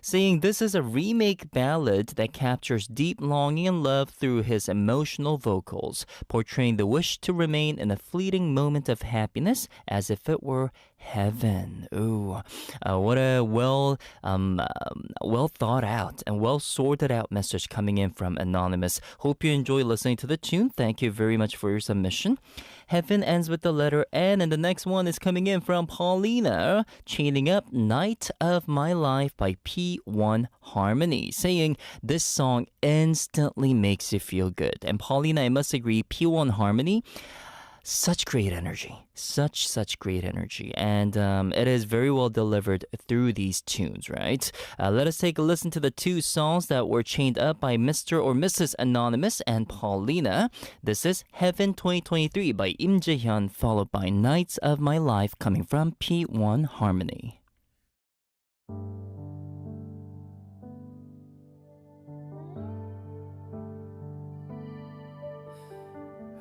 saying this is a remake ballad that captures deep longing and love through his emotional vocals, portraying the wish to remain in a fleeting moment of happiness as if it were heaven. Ooh, what a well thought out and well sorted out message coming in from Anonymous. Hope you enjoy listening to the tune. Thank you very much for your submission. Heaven ends with the letter N, and the next one is coming in from Paulina, chaining up Night of My Life by P1 Harmony, saying this song instantly makes you feel good. And Paulina, I must agree, P1 Harmony, such great energy, such great energy, and it is very well delivered through these tunes, right? Let us take a listen to the two songs that were chained up by Mr. or Mrs. Anonymous and Paulina. This is Heaven 2023 by Im Jae-hyun, followed by Nights of My Life coming from P1 Harmony.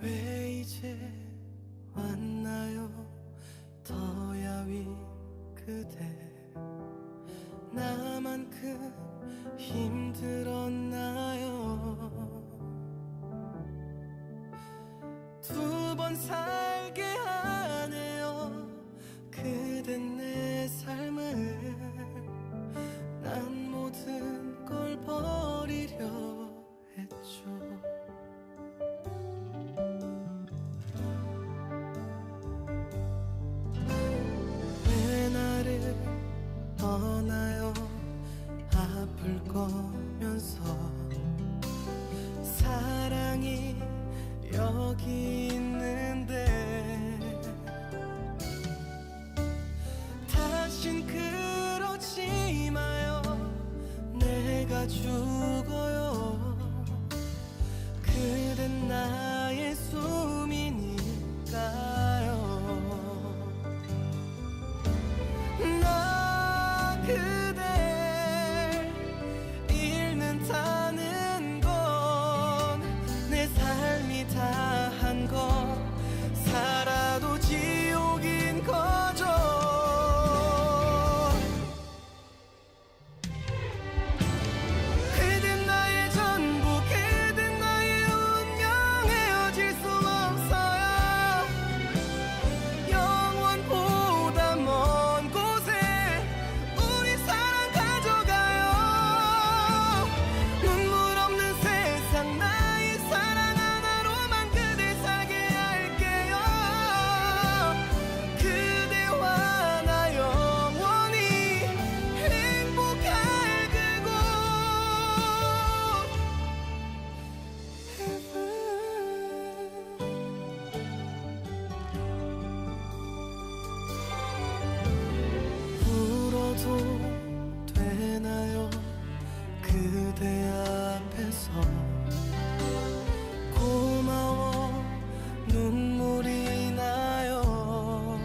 왜 이제 왔나요 더 야윈 그대 나만큼 힘들었나요 두 번 살게 하네요 그댄 내 삶을 난 모든 걸 버리려 했죠 떠나요 아플 거면서 사랑이 여기 있는데 다신 그러지 마요 내가 죽어요 그댄 나의 숨이니까요 그댈 잃는다는 건 내 삶이 다한 것 살아도 지옥인 거죠 그댄 나의 전부 그댄 나의 운명 헤어질 수 없어요 영원보다 먼 곳에 우리 사랑 가져가요 눈물 없는 세상 나의 사랑 하나로만 그댈 살게 할게요 그대와 나 영원히 행복할 그곳 울어도 되나요 그대 앞에서 고마워 눈물이 나요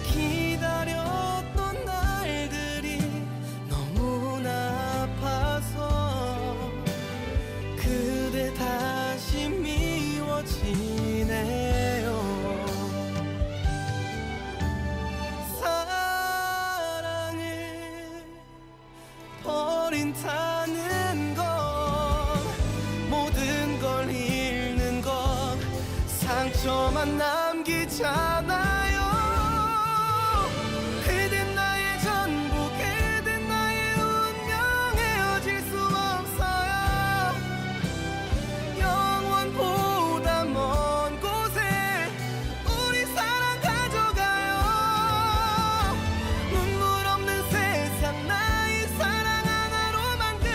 기다렸던 날들이 너무나 아파서 그대 다시 미워지네요 사랑을 버린다는 건 모든 걸 잃는 건 상처만 남기잖아요 그댄 나의 전부 그댄 나의 운명 헤어질 수 없어요 영원보다 먼 곳에 우리 사랑 가져가요 눈물 없는 세상 나의 사랑 하나로만 그댈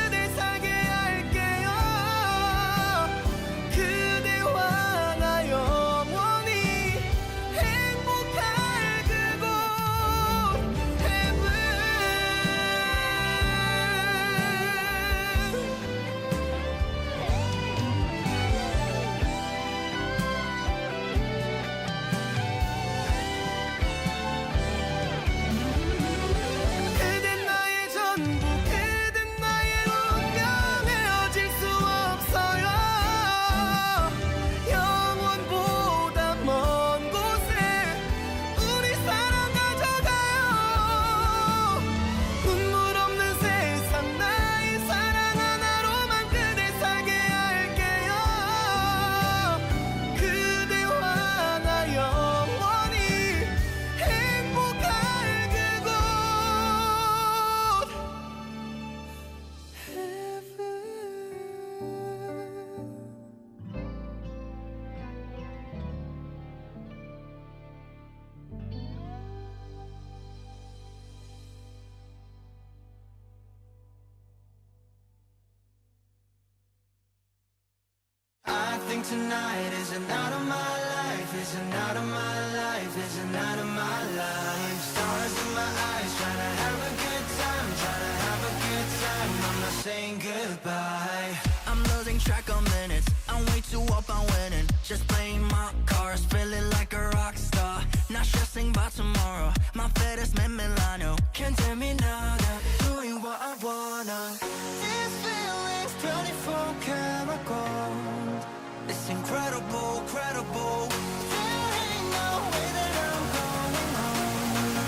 think tonight is a night of my life, is a night of my life, is a night of my life. Stars in my eyes, trying to have a good time, trying to have a good time. I'm not saying goodbye. I'm losing track of minutes. I'm way too up on winning. Just playing my cards, feeling like a rock star. Not stressing about tomorrow. My fetish me Milano. Can't tell me nada, doing what I wanna. This feeling's 24 karat gold. It's incredible, credible. There ain't no way that I'm going home.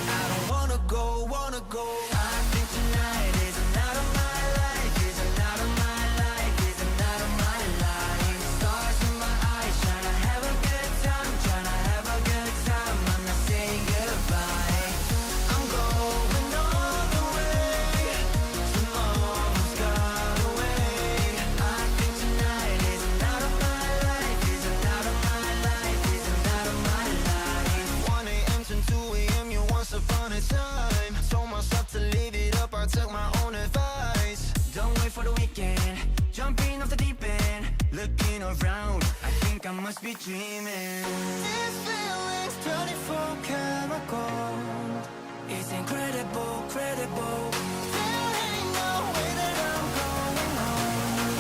I don't wanna go. I think tonight is a night of my life, is a night of my life, is a night of my life. Stars in my eyes, trying to have a good time, trying to have a good time. I'm not saying goodbye. I'm going all the way. Tomorrow's got away. I think tonight is a night of my life, is a night of my life, is a night of my life. 1 a.m. to 2 a.m. you once upon a time. Told myself to leave it up, I took my own advice. Don't wait for the weekend. Jumping off the deep end. Looking around, I think I must be dreaming. This feeling's 24 karat gold. It's incredible, credible. There ain't no way that I'm going home.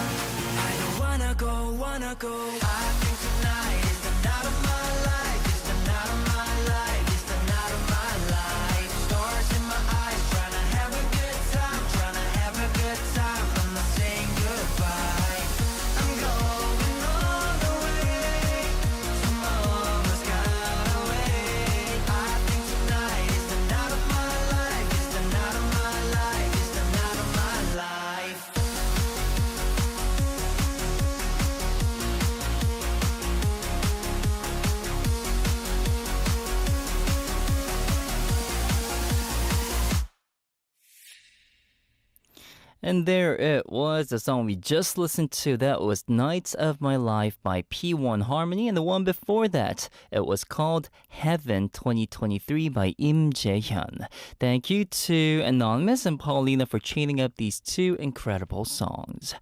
I don't wanna go. I think tonight is the night of my life, is the night of my life, is the night of my life. Stars in my eyes, trying to have a good time, trying to have a good time. I'm not saying goodbye. I'm going all the way. Tomorrow's got away. I think tonight is the night of my life, is the night of my life, is the night of my life. And there it was, the song we just listened to. That was Nights of My Life by P1 Harmony. And the one before that, it was called Heaven 2023 by Im Jae-hyun. Thank you to Anonymous and Paulina for chaining up these two incredible songs.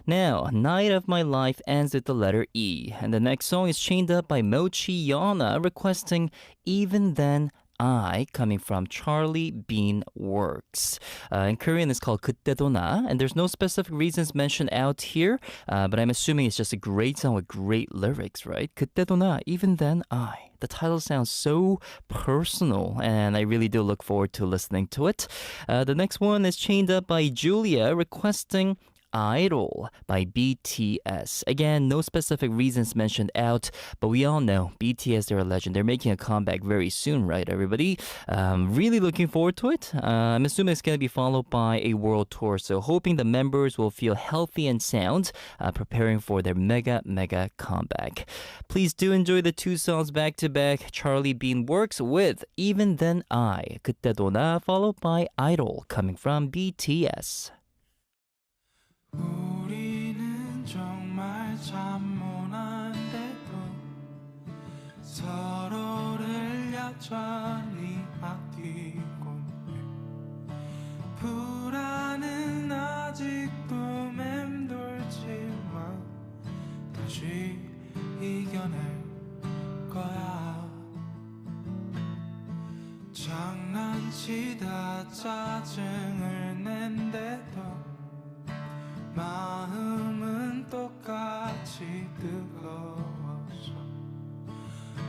Now, Night of My Life ends with the letter E. And the next song is chained up by Mochi Yana requesting Even Then I, coming from Charlie Bean Works. In Korean, it's called 그때도 나, and there's no specific reasons mentioned out here, but I'm assuming it's just a great song with great lyrics, right? 그때도 나, even then I. The title sounds so personal, and I really do look forward to listening to it. The next one is chained up by Julia, requesting Idol by BTS. Again, no specific reasons mentioned out, but we all know BTS, they're a legend. They're making a comeback very soon, right, everybody? Really looking forward to it. I'm assuming it's going to be followed by a world tour, so hoping the members will feel healthy and sound, preparing for their mega comeback. Please do enjoy the two songs back to back. Charlie Bean Works with Even Then I, 그때도 나, followed by Idol, coming from BTS. 우리는 정말 참 못한데도 서로를 여전히 아끼곤 해. 불안은 아직도 맴돌지만 다시 이겨낼 거야. 장난치다 짜증을 낸데도 마음은 똑같이 뜨거워서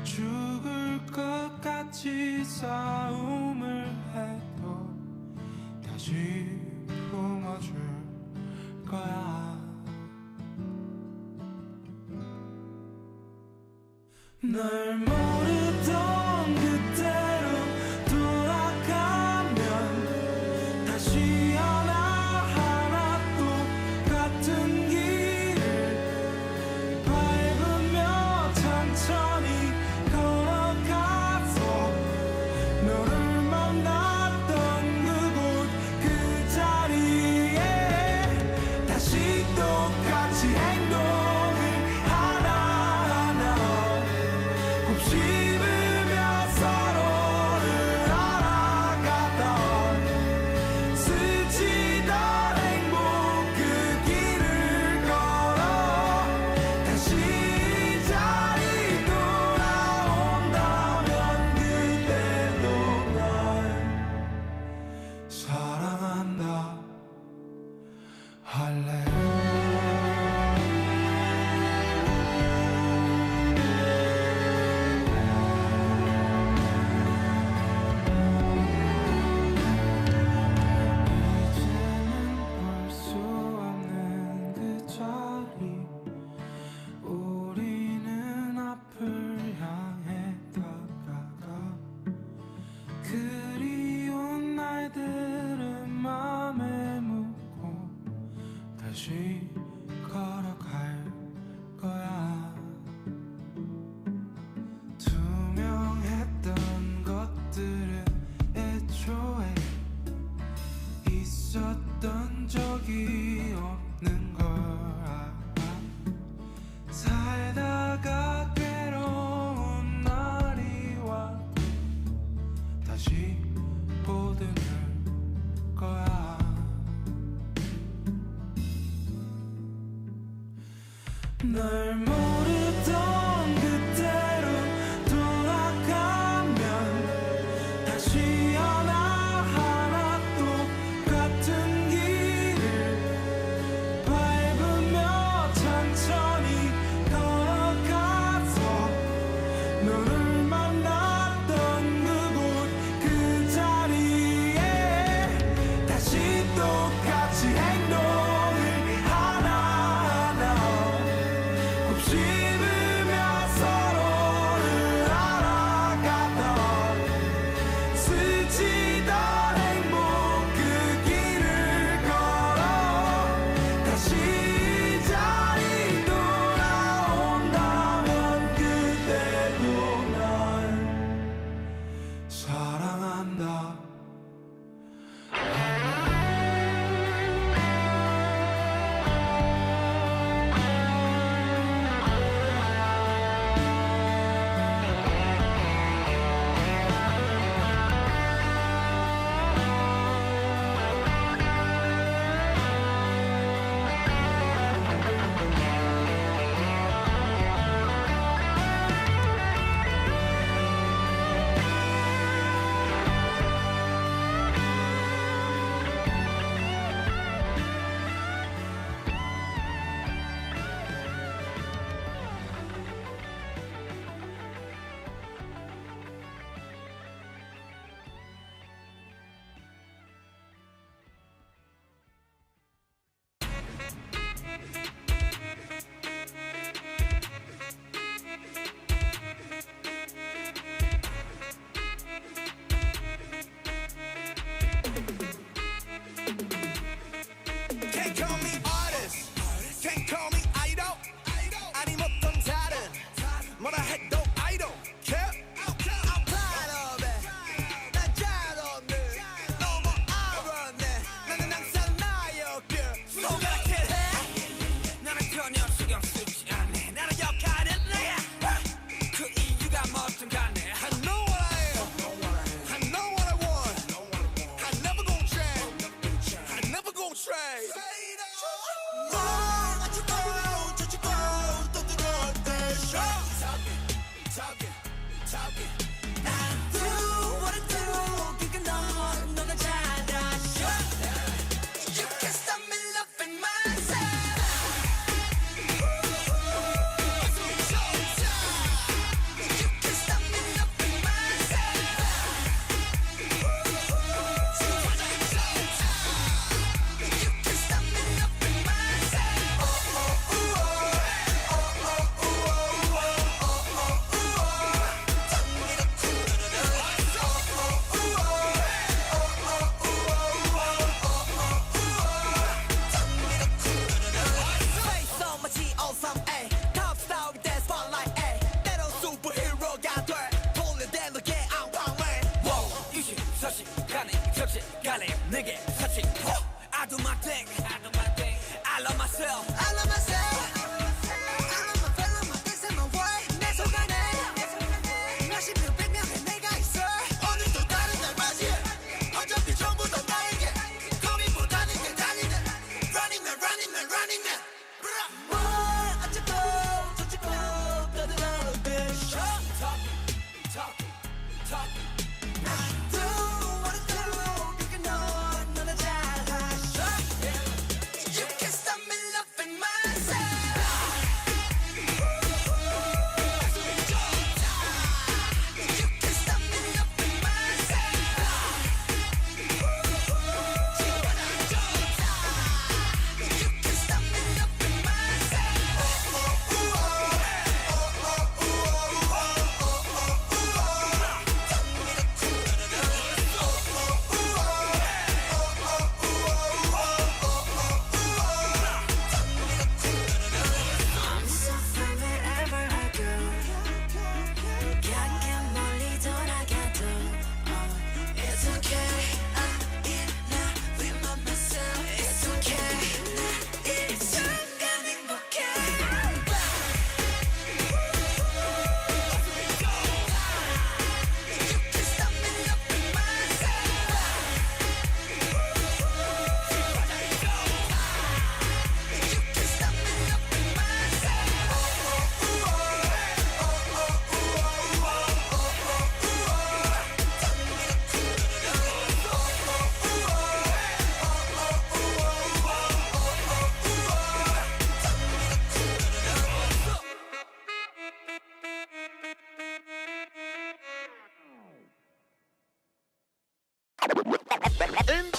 죽을 것 같이 싸움을 해도 다시 품어줄 거야. 널 모르던 그대로 돌아가면 다시 하나하나 똑같은 길을 밟으며 천천히 걸어가서 너를 만났던 그곳 그 자리에 다시 똑같이 행동을 하나하나 곱씹으며 할래 이제는 볼 수 없는 그 자리 우리는 앞을 향해 다가가 그리운 날들은 맘에 묻고 다시 걸어갈 거야 투명했던 것들은 애초에 있었던 적이 없는 걸 알아 살다가 괴로운 날이 와도 다시 보드는 거야 널 모르던 그때로 돌아가면 다시 하나하나 똑같은 길을 밟으며 천천히 걸어가서 너를 만났던 그곳 그 자리에 다시 똑같이 행동을 하나하나 곱씹으며 서로를 알아가던 스치던 행복 그 길을 걸어 다시 이 자리 돌아온다면 그때도 날 사랑한다 Can't call me artist, can't call me idol. 아님 어떤 다른 뭐라 해도 I don't care. I'm proud of it. 난 잘 없네. 너무 알았네. 나는 항상 나였길. 소각해. 나는 전혀 신경 쓰지 않네. 나는 역할은 내야. 그 이유가 뭐든 간에. I know what I am. I know what I want. I never gon' change. I never gon' trade. 간에 내게 사치 I do my thing I love myself I love myself. I love my fellow, my things and my way. 내 속안에 몇십 명, 백 명의 내가 있어. 오늘도 다른 날 맞이해. 어차피 전부 다 나에게. 고민보다는 게 달리는 Running man, running man, running man. 뭘 어쩌고 저쩌고 떠들어도 돼. talking I do what I do. 그게 넌 너나 잘하셔.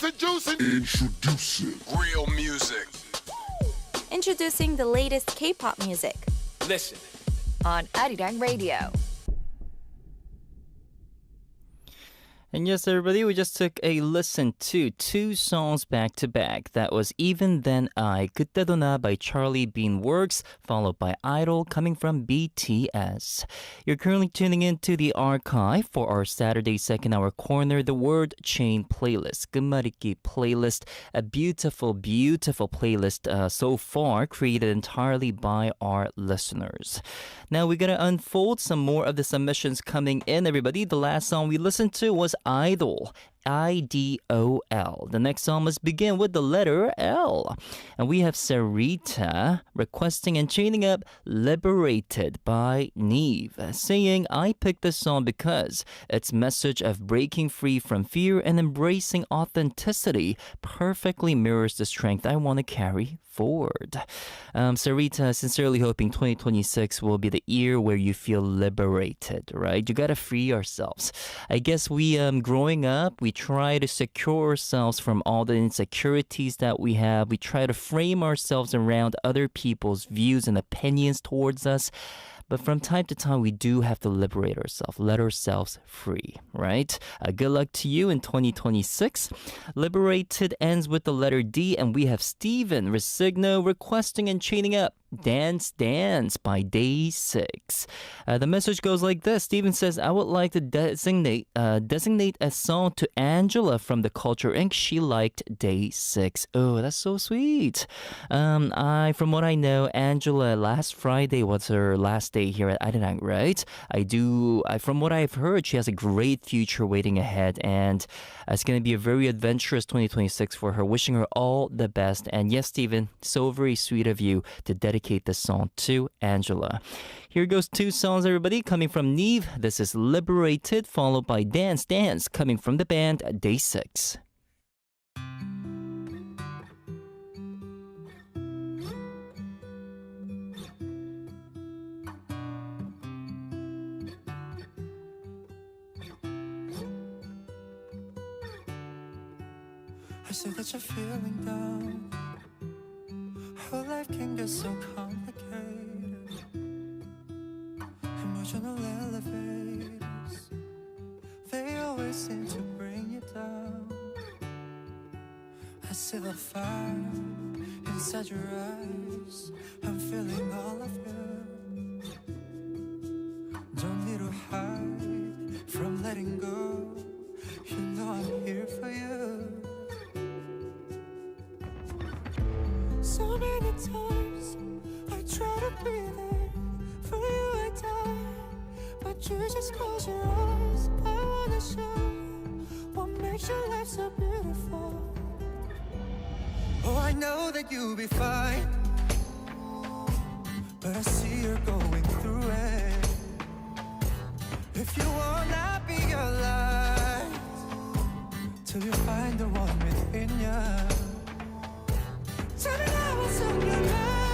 Introducing real music. Introducing the latest K-pop music Listen. on Arirang Radio. And yes, everybody, we just took a listen to two songs back to back. That was Even Then I, 그때도 나 by Charlie Bean Works, followed by Idol coming from BTS. You're currently tuning into the archive for our Saturday second hour corner, the Word Chain playlist. 끝말잇기 playlist, a beautiful, beautiful playlist so far, created entirely by our listeners. Now we're gonna unfold some more of the submissions coming in, everybody. The last song we listened to was Idol. IDOL. The next song must begin with the letter L. And we have Sarita requesting and chaining up Liberated by Neve, saying, I picked this song because its message of breaking free from fear and embracing authenticity perfectly mirrors the strength I want to carry forward. Sarita, sincerely hoping 2026 will be the year where you feel liberated, right? You gotta free ourselves. I guess we, growing up, we try to secure ourselves from all the insecurities that we have. We try to frame ourselves around other people's views and opinions towards us. But from time to time, we do have to liberate ourselves, let ourselves free, right? Good luck to you in 2026. Liberated ends with the letter D, and we have Steven Resigno requesting and chaining up Dance Dance by Day 6. The message goes like this. Steven says, I would like to designate a song to Angela from the Culture Inc. She liked Day 6. Oh, that's so sweet. From what I know, Angela, last Friday was her last day here at Arirang, right? From what I've heard, she has a great future waiting ahead, and it's going to be a very adventurous 2026 for her. Wishing her all the best. And yes, Steven, so very sweet of you to dedicate this song to Angela. Here goes two songs, everybody, coming from Neve. This is Liberated, followed by Dance Dance, coming from the band Day 6. I see that you're feeling down. How life can get so complicated. Emotional elevators, they always seem to bring you down. I see the fire inside your eyes. I'm feeling all of you. Don't need to hide from letting go. You know I'm here for you. So many times I try to be there for you, I die, but you just close your eyes. I wanna show what makes your life so beautiful. Oh, I know that you'll be fine, but I see you're going through it. If you wanna be your light till you find the one within you. Tell me now what's on your mind.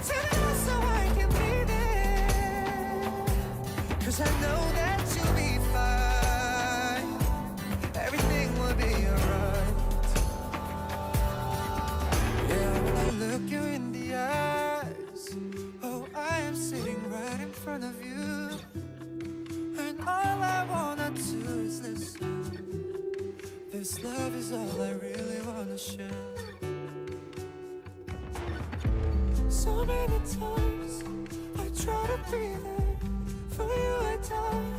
Tell me now so I can be there. 'Cause I know that you'll be fine. Everything will be alright. Yeah, when I look you in the eyes, oh, I am sitting right in front of you. And all I wanna do is listen. This love is all I really wanna share. So many times I try to be there for you, I die,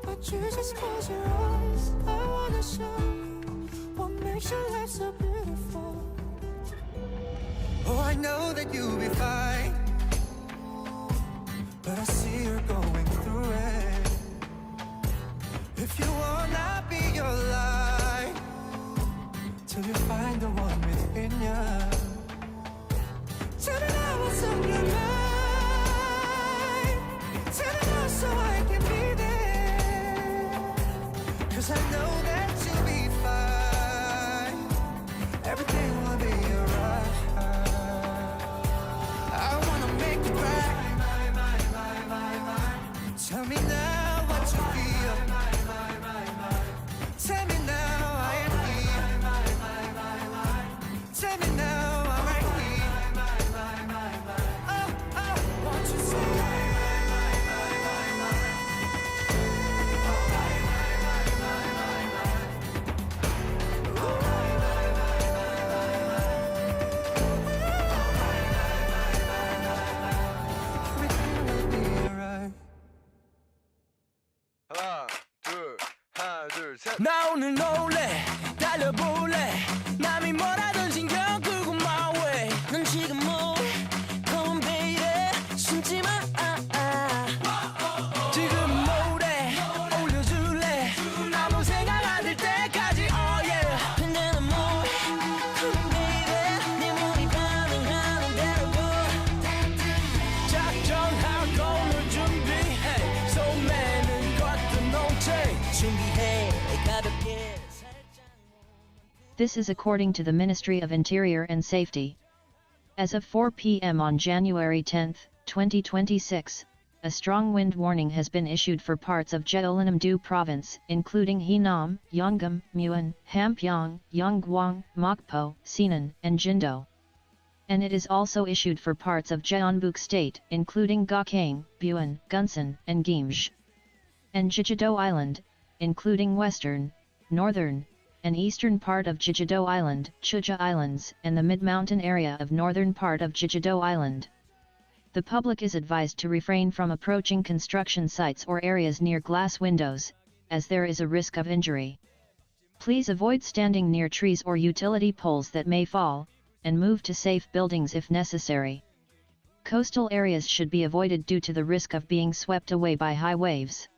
but you just close your eyes. I wanna show what makes your life so beautiful. Oh, I know that you'll be fine, but I see you're going through it. If you wanna be your light till you find the one within you. Tell me now what's on your mind. Tell me now so I can be there. 'Cause I know that you'll be fine. Everything will be alright. I wanna make you cry. Tell me now what you feel. Tell me now This is according to the Ministry of Interior and Safety. As of 4 p.m. on January 10, 2026, a strong wind warning has been issued for parts of Jeollanam-do Province, including Heonam, Yeonggam, Muan, Hampyeong, Yeonggwang, Mokpo, Sinan, and Jindo. And it is also issued for parts of Jeonbuk State, including Gakhaeng, Busan, Gunsan, and Gimje. And Jeju-do Island, including western, northern, and eastern part of Jeju-do Island, Chuja Islands, and the mid-mountain area of northern part of Jeju-do Island. The public is advised to refrain from approaching construction sites or areas near glass windows, as there is a risk of injury. Please avoid standing near trees or utility poles that may fall, and move to safe buildings if necessary. Coastal areas should be avoided due to the risk of being swept away by high waves.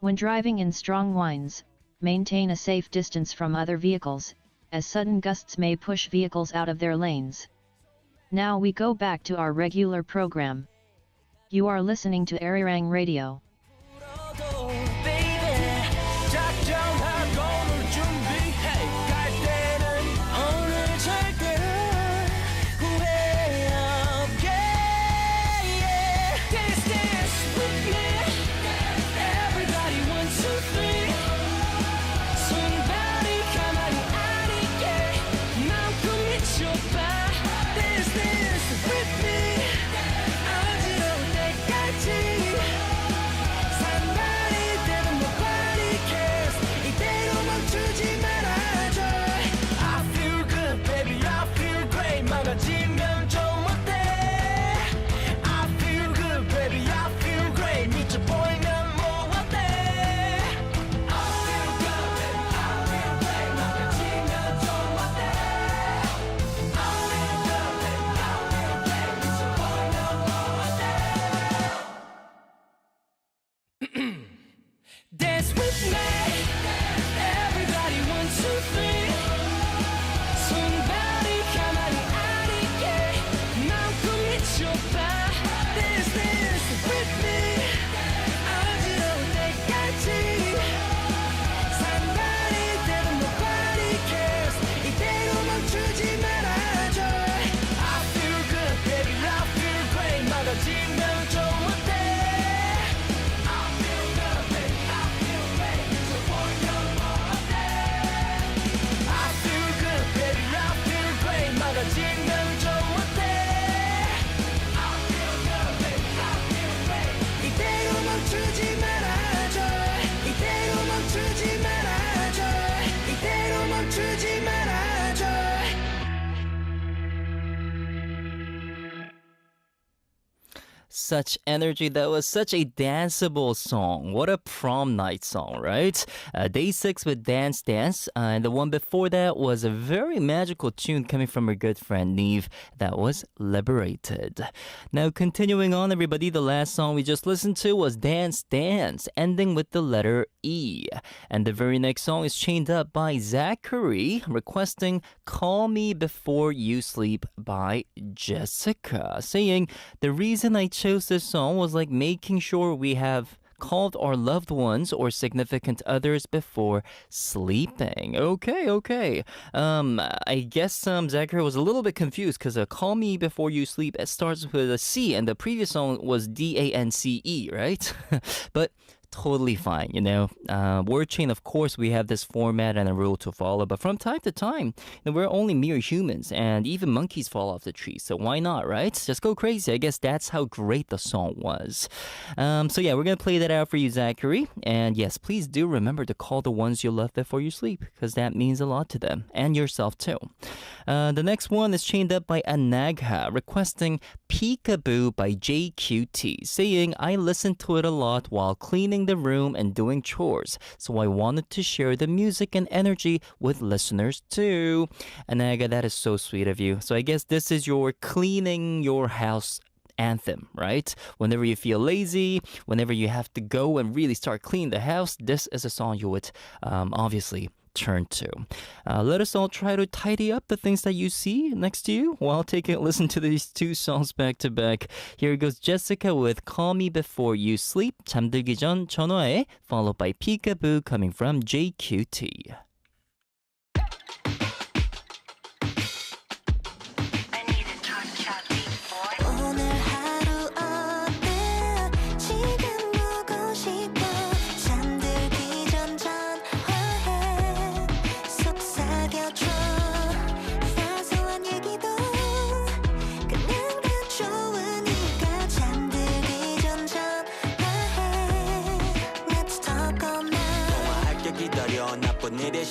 When driving in strong winds, maintain a safe distance from other vehicles, as sudden gusts may push vehicles out of their lanes. Now we go back to our regular program. You are listening to Arirang Radio. Dance with me. Everybody, 1, 2, 3. 손발이 가만히 안 있게 마음껏 미쳐봐. Dance, dance with me. 어지러울 때까지 Somebody that nobody cares. 이대로 멈추지 말아줘. I feel good, baby, I feel great. 막아지면 좀 어때? Such energy. That was such a danceable song. What a prom night song, right? Day 6 with Dance Dance. And the one before that was a very magical tune coming from our good friend Neve. That was Liberated. Now, continuing on, everybody, the last song we just listened to was Dance Dance, ending with the letter E. And the very next song is Chained Up by Zachary, requesting Call Me Before You Sleep by Jessica, saying, the reason I chose this song was like making sure we have called our loved ones or significant others before sleeping. Okay. I guess Zachary was a little bit confused because Call Me Before You Sleep, it starts with a C and the previous song was D-A-N-C-E, right? But totally fine, you know. Word chain, of course, we have this format and a rule to follow, but from time to time, we're only mere humans, and even monkeys fall off the tree, so why not, right? Just go crazy. I guess that's how great the song was. So yeah, we're gonna play that out for you, Zachary, and yes, please do remember to call the ones you love before you sleep, because that means a lot to them, and yourself too. The next one is Chained Up by Anagha, requesting Peekaboo by JQT, saying, I listen to it a lot while cleaning the room and doing chores, so I wanted to share the music and energy with listeners too. Anagha, that is so sweet of you. So I guess this is your cleaning your house anthem, right? Whenever you feel lazy, whenever you have to go and really start cleaning the house, this is a song you would obviously turn to. Let us all try to tidy up the things that you see next to you while taking a listen to these two songs back to back. Here goes Jessica with Call Me Before You Sleep, 잠들기 전 전화해, followed by Peekaboo coming from JQT.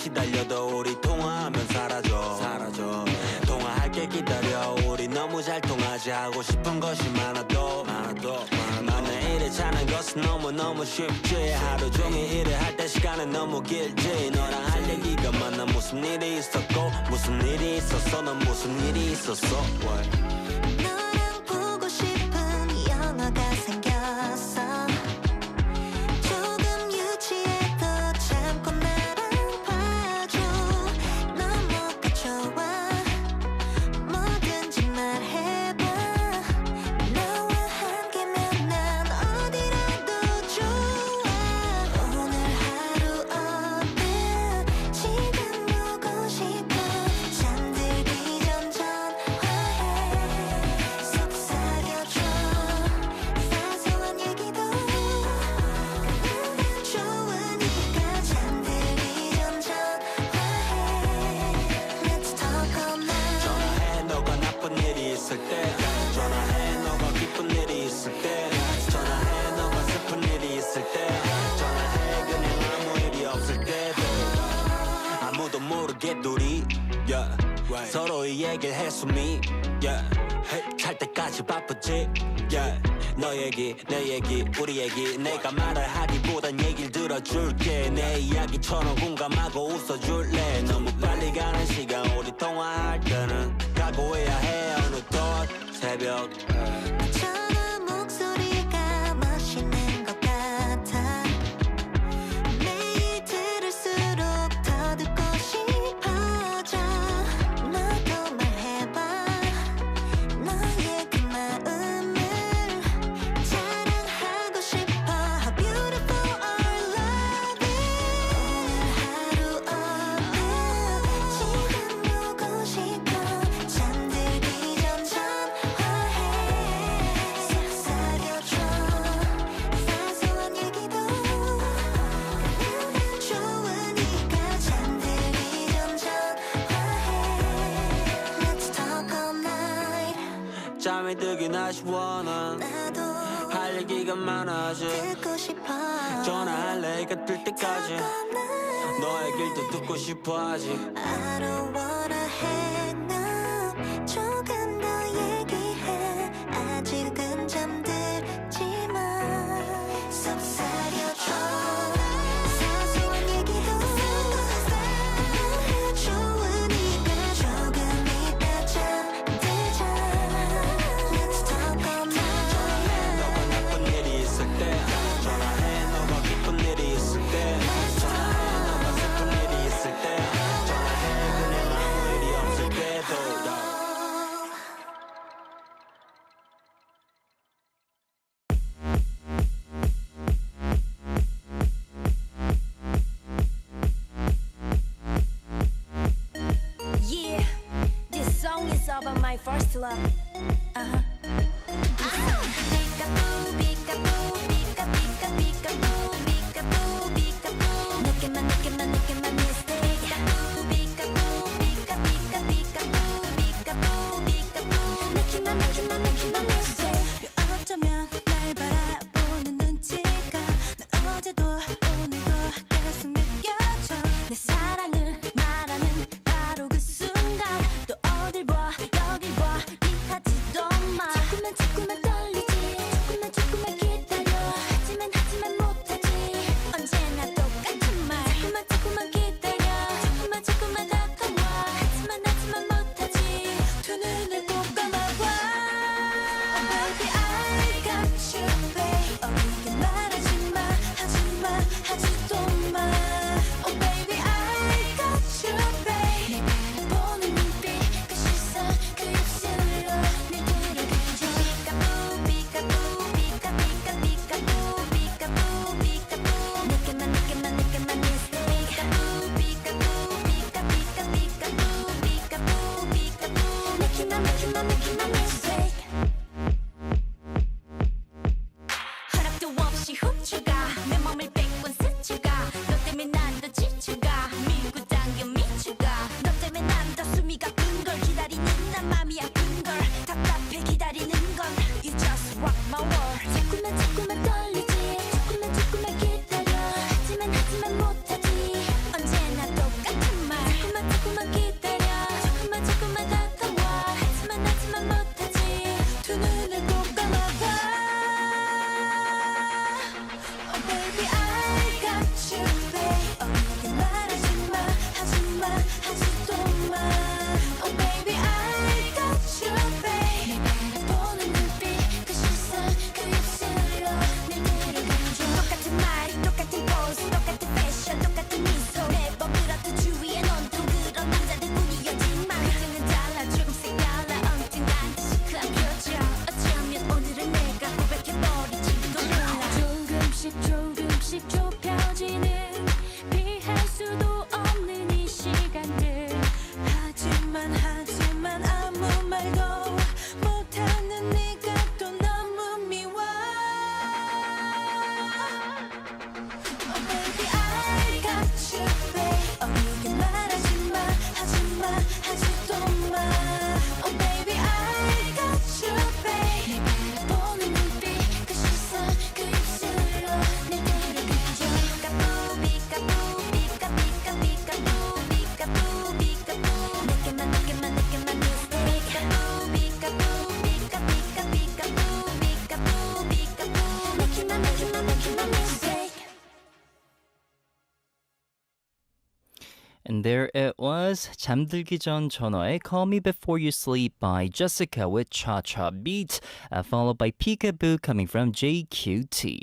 시달려도 우리 통화하면 사라져 통화할게 기다려 우리 너무 잘 통하지 하고 싶은 것이 많아도 많은 일에 차는 것은 너무너무 쉽지 하루 종일 일을 할 때 시간은 너무 길지 너랑 할 얘기가 많아 무슨 일이 있었고 무슨 일이 있었어 넌 무슨 일이 있었어 너랑 보고 싶은 영화가 생겼어 조금 유치해도 참고 나랑 봐줘 넌 뭐가 좋아 뭐든지 말해봐 너와 함께면 난 어디라도 좋아 오늘 하루 어때 지금 보고 싶어 잠들기 전 전화해 속삭여줘 사소한 얘기도 좋으니까 잠들기 전 전화해 Let's talk all night 전화해 너가 나쁜 일이 있을 때 전화해 너가 기쁜 일이 있을 때 전화해 너가 슬픈 일이 있을 때 전화해 그냥 아무 일이 없을 때도 아무도 모르게 둘이 서로의 얘기를 해 숨이 찰 때까지 바쁘지 너 얘기 내 얘기 우리 얘기 내가 말을 하기보단 얘기를 들어줄게 내 이야기처럼 공감하고 웃어줄래 너무 빨리 가는 시간 우리 통화할 때는 각오해야 해 어느덧 새벽 전화 목소리가 멋있는 것 같아 매일 들을수록 더 듣고 싶어져 너도 말해봐 너의 그 마음을 자랑하고 싶어 How beautiful our love is 오늘 하루 어때 지금 보고 싶어 잠들기 전 전화해 속삭여줘 사소한 얘기도 좋으니까 잠들기 전 전화해 Let's talk all night 잠이 들긴 아쉬워 난 나도 할 얘기가 많아지 듣고 싶어 전화할래가 뜰 때까지 너의 길도 듣고 싶어 아직 I don't wanna hang up 조금 더 얘기해 아직은 잠들지 마 속삭여줘 사소한 얘기도 좋으니까 조금 이따 잠들자 Let's talk all night 너가 나쁜 일이 있을 때 전화해 너가 기쁜 일이 있을 때 전화해 너가 슬픈 일이 있을 때 전화해 그냥 아무 일이 없을 때도 Yeah, this song is about my first love. Peekaboo, peekaboo, pika, pika, peekaboo, peekaboo, peekaboo. Look at my mistake. Peekaboo, pika, pika, peekaboo, peekaboo, peekaboo. Look at my mistake. 어쩌면 날 바라보는 눈치가 난 어제도 오늘도 계속 느껴져 내 사랑을 말하는 바로 그 순간 또 어딜 봐 여길 봐 미하지도 마 자꾸만 떨리지 자꾸만 기다려 하지만 못하지 언제나 똑같은 말 자꾸만 기다려 자꾸만 다가와 하지만 못하지 두 눈을 꼭 감아봐 Oh baby I got you babe 어리게 말하지 마 하지도 마 Oh baby I got you babe 내 바라보는 눈빛 그 시선 그 입술로 내 들어가줘 Peekaboo peekaboo pika pika peekaboo peekaboo peekaboo Look at my mistake Peekaboo peekaboo pika pika peekaboo peekaboo peekaboo Look at my mistake 허락도 없이 훔쳐가 내 맘을 뺏곤 스쳐가 너 때문에 난 더 지쳐가 밀고 당겨 미쳐가 너 때문에 난 더 숨이 가쁜 걸 기다리는 난 맘이 아픈 걸 답답해 기다리는 건 You just rock my world 자꾸만 떨리지 자꾸만 기다려 하지만 못하지 언제나 똑같은 And there it was. 잠들기 전 전화에 Call Me Before You Sleep by Jessica with Cha Cha Beat, followed by Peekaboo coming from JQT.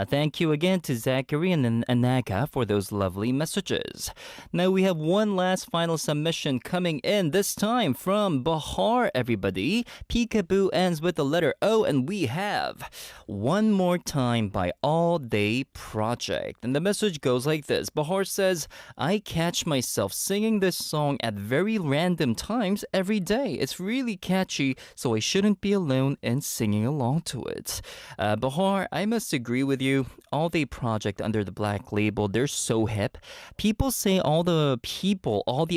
Thank you again to Zachary and Anaga for those lovely messages. Now we have one last final submission coming in, this time from Bahar, everybody. Peekaboo ends with the letter O, and we have One More Time by All Day Project. And the message goes like this. Bahar says, I catch myself singing this song at very random times every day. It's really catchy, so I shouldn't be alone in singing along to it. Bahar, I must agree with you. All Day Project under the Black Label, they're so hip. People say all the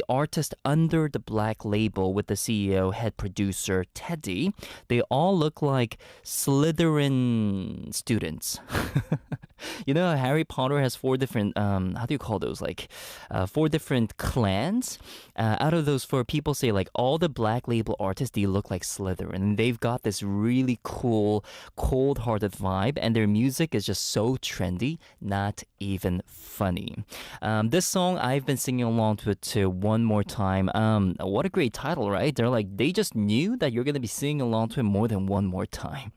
artists under the Black Label with the CEO, head producer, Teddy, they all look like Slytherin students. You know, Harry Potter has 4 different, how do you call those? Like, 4 different clans. Out of those 4, people say, like, all the Black Label artists, they look like Slytherin. And they've got this really cool, cold-hearted vibe. And their music is just so trendy, not even funny. This song, I've been singing along to it too, One More Time. What a great title, right? They're like, they just knew that you're going to be singing along to it more than one more time.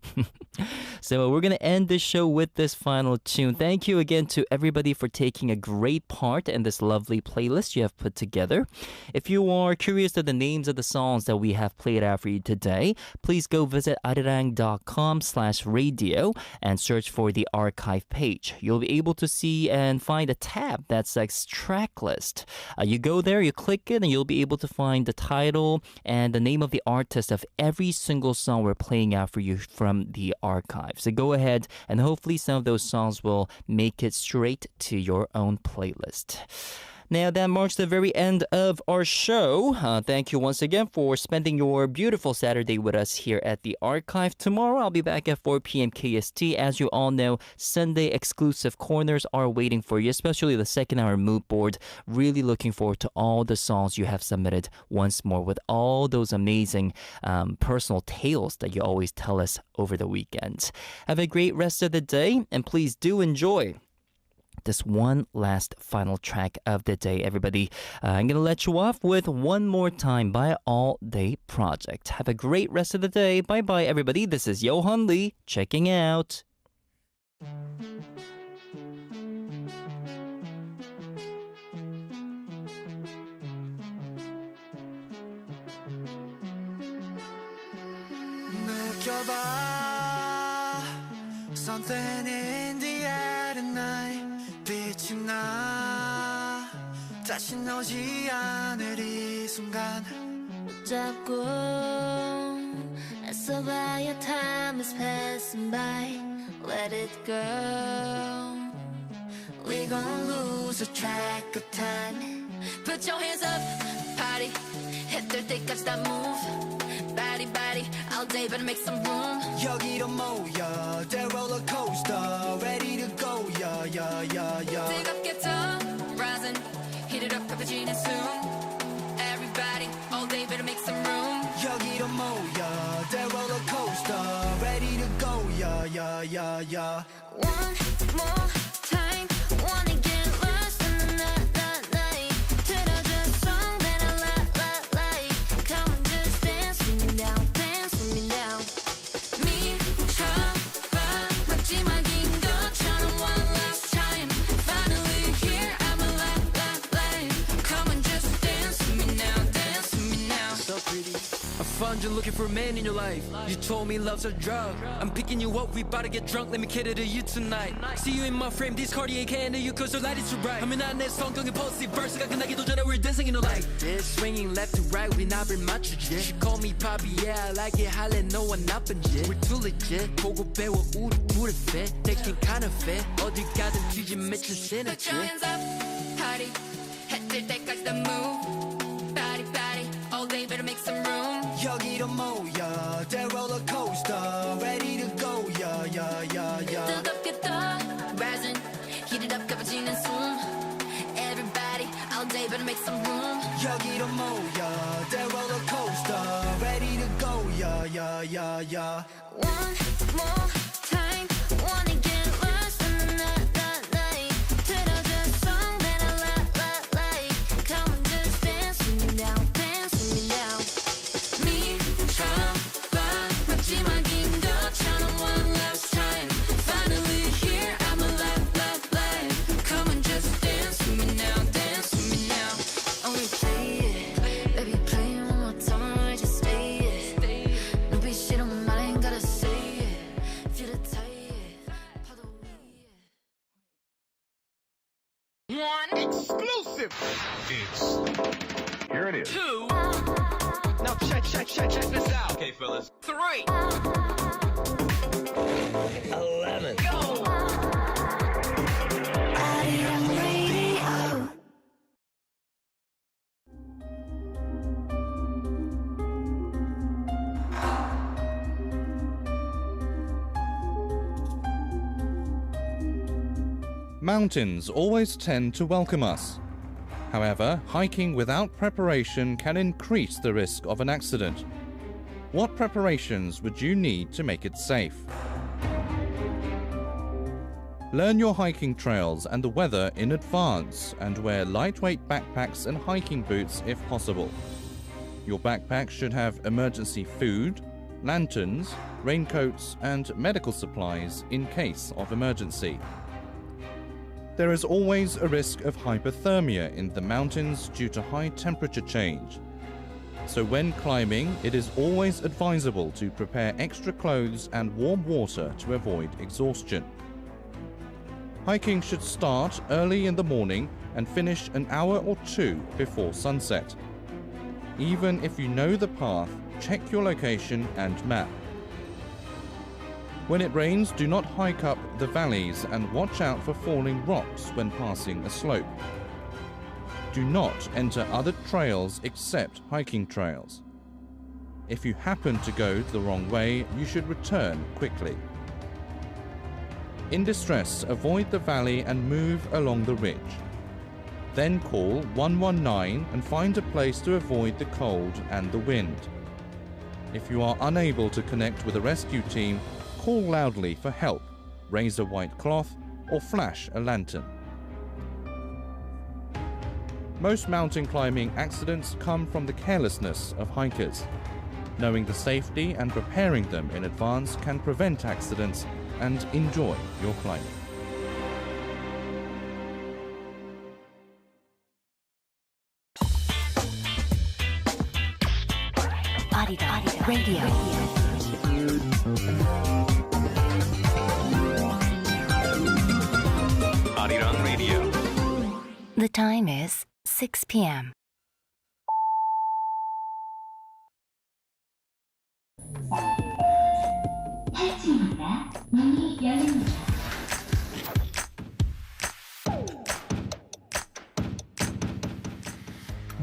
So we're going to end this show with this final tune. Thank you again to everybody for taking a great part in this lovely playlist you have put together. If you are curious of the names of the songs that we have played out for you today, please go visit arirang.com/radio and search for the archive page. You'll be able to see and find a tab that's like track list. You go there, you click it, and you'll be able to find the title and the name of the artist of every single song we're playing out for you from the archive. So go ahead, and hopefully some of those songs will make it straight to your own playlist. Now that marks the very end of our show. Thank you once again for spending your beautiful Saturday with us here at the Archive. Tomorrow I'll be back at 4 p.m. KST. As you all know, Sunday exclusive corners are waiting for you, especially the second hour mood board. Really looking forward to all the songs you have submitted once more with all those amazing personal tales that you always tell us over the weekend. Have a great rest of the day, and please do enjoy this one last final track of the day, everybody. I'm going to let you off with One More Time by All Day Project. Have a great rest of the day. Bye-bye, everybody. This is Yohan Lee checking out. 느껴봐 something in the air tonight. 빛이 나 다시 오지 않을 이 순간 붙잡고 애써봐야 time is passing by. Let it go. We gon' lose track of time. Put your hands up, party. 해뜰 때까지 다 move. Body, body, all day better make some room. 여기로 모여 the roller coaster ready to go. Yeah, yeah, yeah, yeah. 뜨겁게 더 rising. Heat it up, cappuccino soon. Everybody, all day better make some room. 여기로 모여 the roller coaster ready to go. Yeah, yeah, yeah, yeah. One more time, wanna get lost in the night. 틀어줘 song that I like. Come on, just dance with me now, dance with me now. 미쳐봐, 마지막인 것처럼 one last time. Finally here, I'm alive. Come on, just dance with me now, dance with me now. So pretty. I found you looking for a man in your life. You told me love's a drug. I'm picking you up, we about to get drunk. Let me cater to you tonight. See you in my frame, this Cartier can't handle you cause the light is too bright. I'm in that next song, don't impulsive verse. 가 끝나기도 전에 we're dancing in the light. This swinging left to right, we not been 맞추지. She call me Poppy, yeah, I like it. 할래 너와 나쁜 짓. We're too legit. 보고 배워 우리 둘의 fit. Taking kind of fit. 어디 가든 뒤지 미친 Put synergy. your hands up, party. 해뜰 때까지 다 move. Body, body, all day better make some room. 여기로 모여 the roller coaster ready to go. Yeah, yeah, yeah, yeah. 뜨겁게 더 rising. Heat it up, cappuccino soon. Everybody, all day better make some room. 여기로 모여 the roller coaster ready to go. Yeah, yeah, yeah, yeah. One more time, wanna get lost in the night. 틀어줘 song that I like. Come on, Here it is. 2. Now check this out. Okay, fellas. 3. 11. Go. Mountains always tend to welcome us. However, hiking without preparation can increase the risk of an accident. What preparations would you need to make it safe? Learn your hiking trails and the weather in advance and wear lightweight backpacks and hiking boots if possible. Your backpack should have emergency food, lanterns, raincoats, and medical supplies in case of emergency. There is always a risk of hypothermia in the mountains due to high temperature change. So when climbing, it is always advisable to prepare extra clothes and warm water to avoid exhaustion. Hiking should start early in the morning and finish an hour or two before sunset. Even if you know the path, check your location and map. When it rains, do not hike up the valleys and watch out for falling rocks when passing a slope. Do not enter other trails except hiking trails. If you happen to go the wrong way, you should return quickly. In distress, avoid the valley and move along the ridge. Then call 119 and find a place to avoid the cold and the wind. If you are unable to connect with a rescue team, call loudly for help, raise a white cloth, or flash a lantern. Most mountain climbing accidents come from the carelessness of hikers. Knowing the safety and preparing them in advance can prevent accidents and enjoy your climbing. Arirang Radio. Arirang Radio. The time is 6 p.m.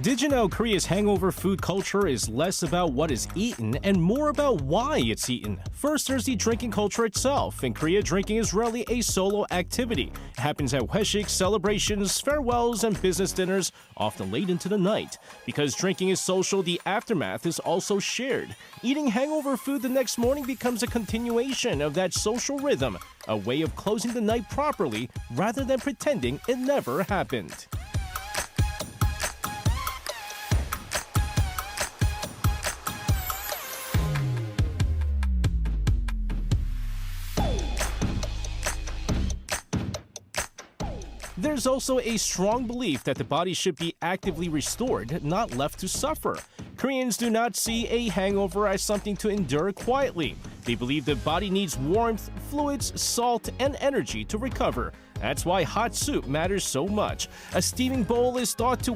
Did you know Korea's hangover food culture is less about what is eaten and more about why it's eaten? First, there's the drinking culture itself. In Korea, drinking is rarely a solo activity. It happens at hwaesik, celebrations, farewells, and business dinners, often late into the night. Because drinking is social, the aftermath is also shared. Eating hangover food the next morning becomes a continuation of that social rhythm, a way of closing the night properly rather than pretending it never happened. There's also a strong belief that the body should be actively restored, not left to suffer. Koreans do not see a hangover as something to endure quietly. They believe the body needs warmth, fluids, salt, and energy to recover. That's why hot soup matters so much. A steaming bowl is thought to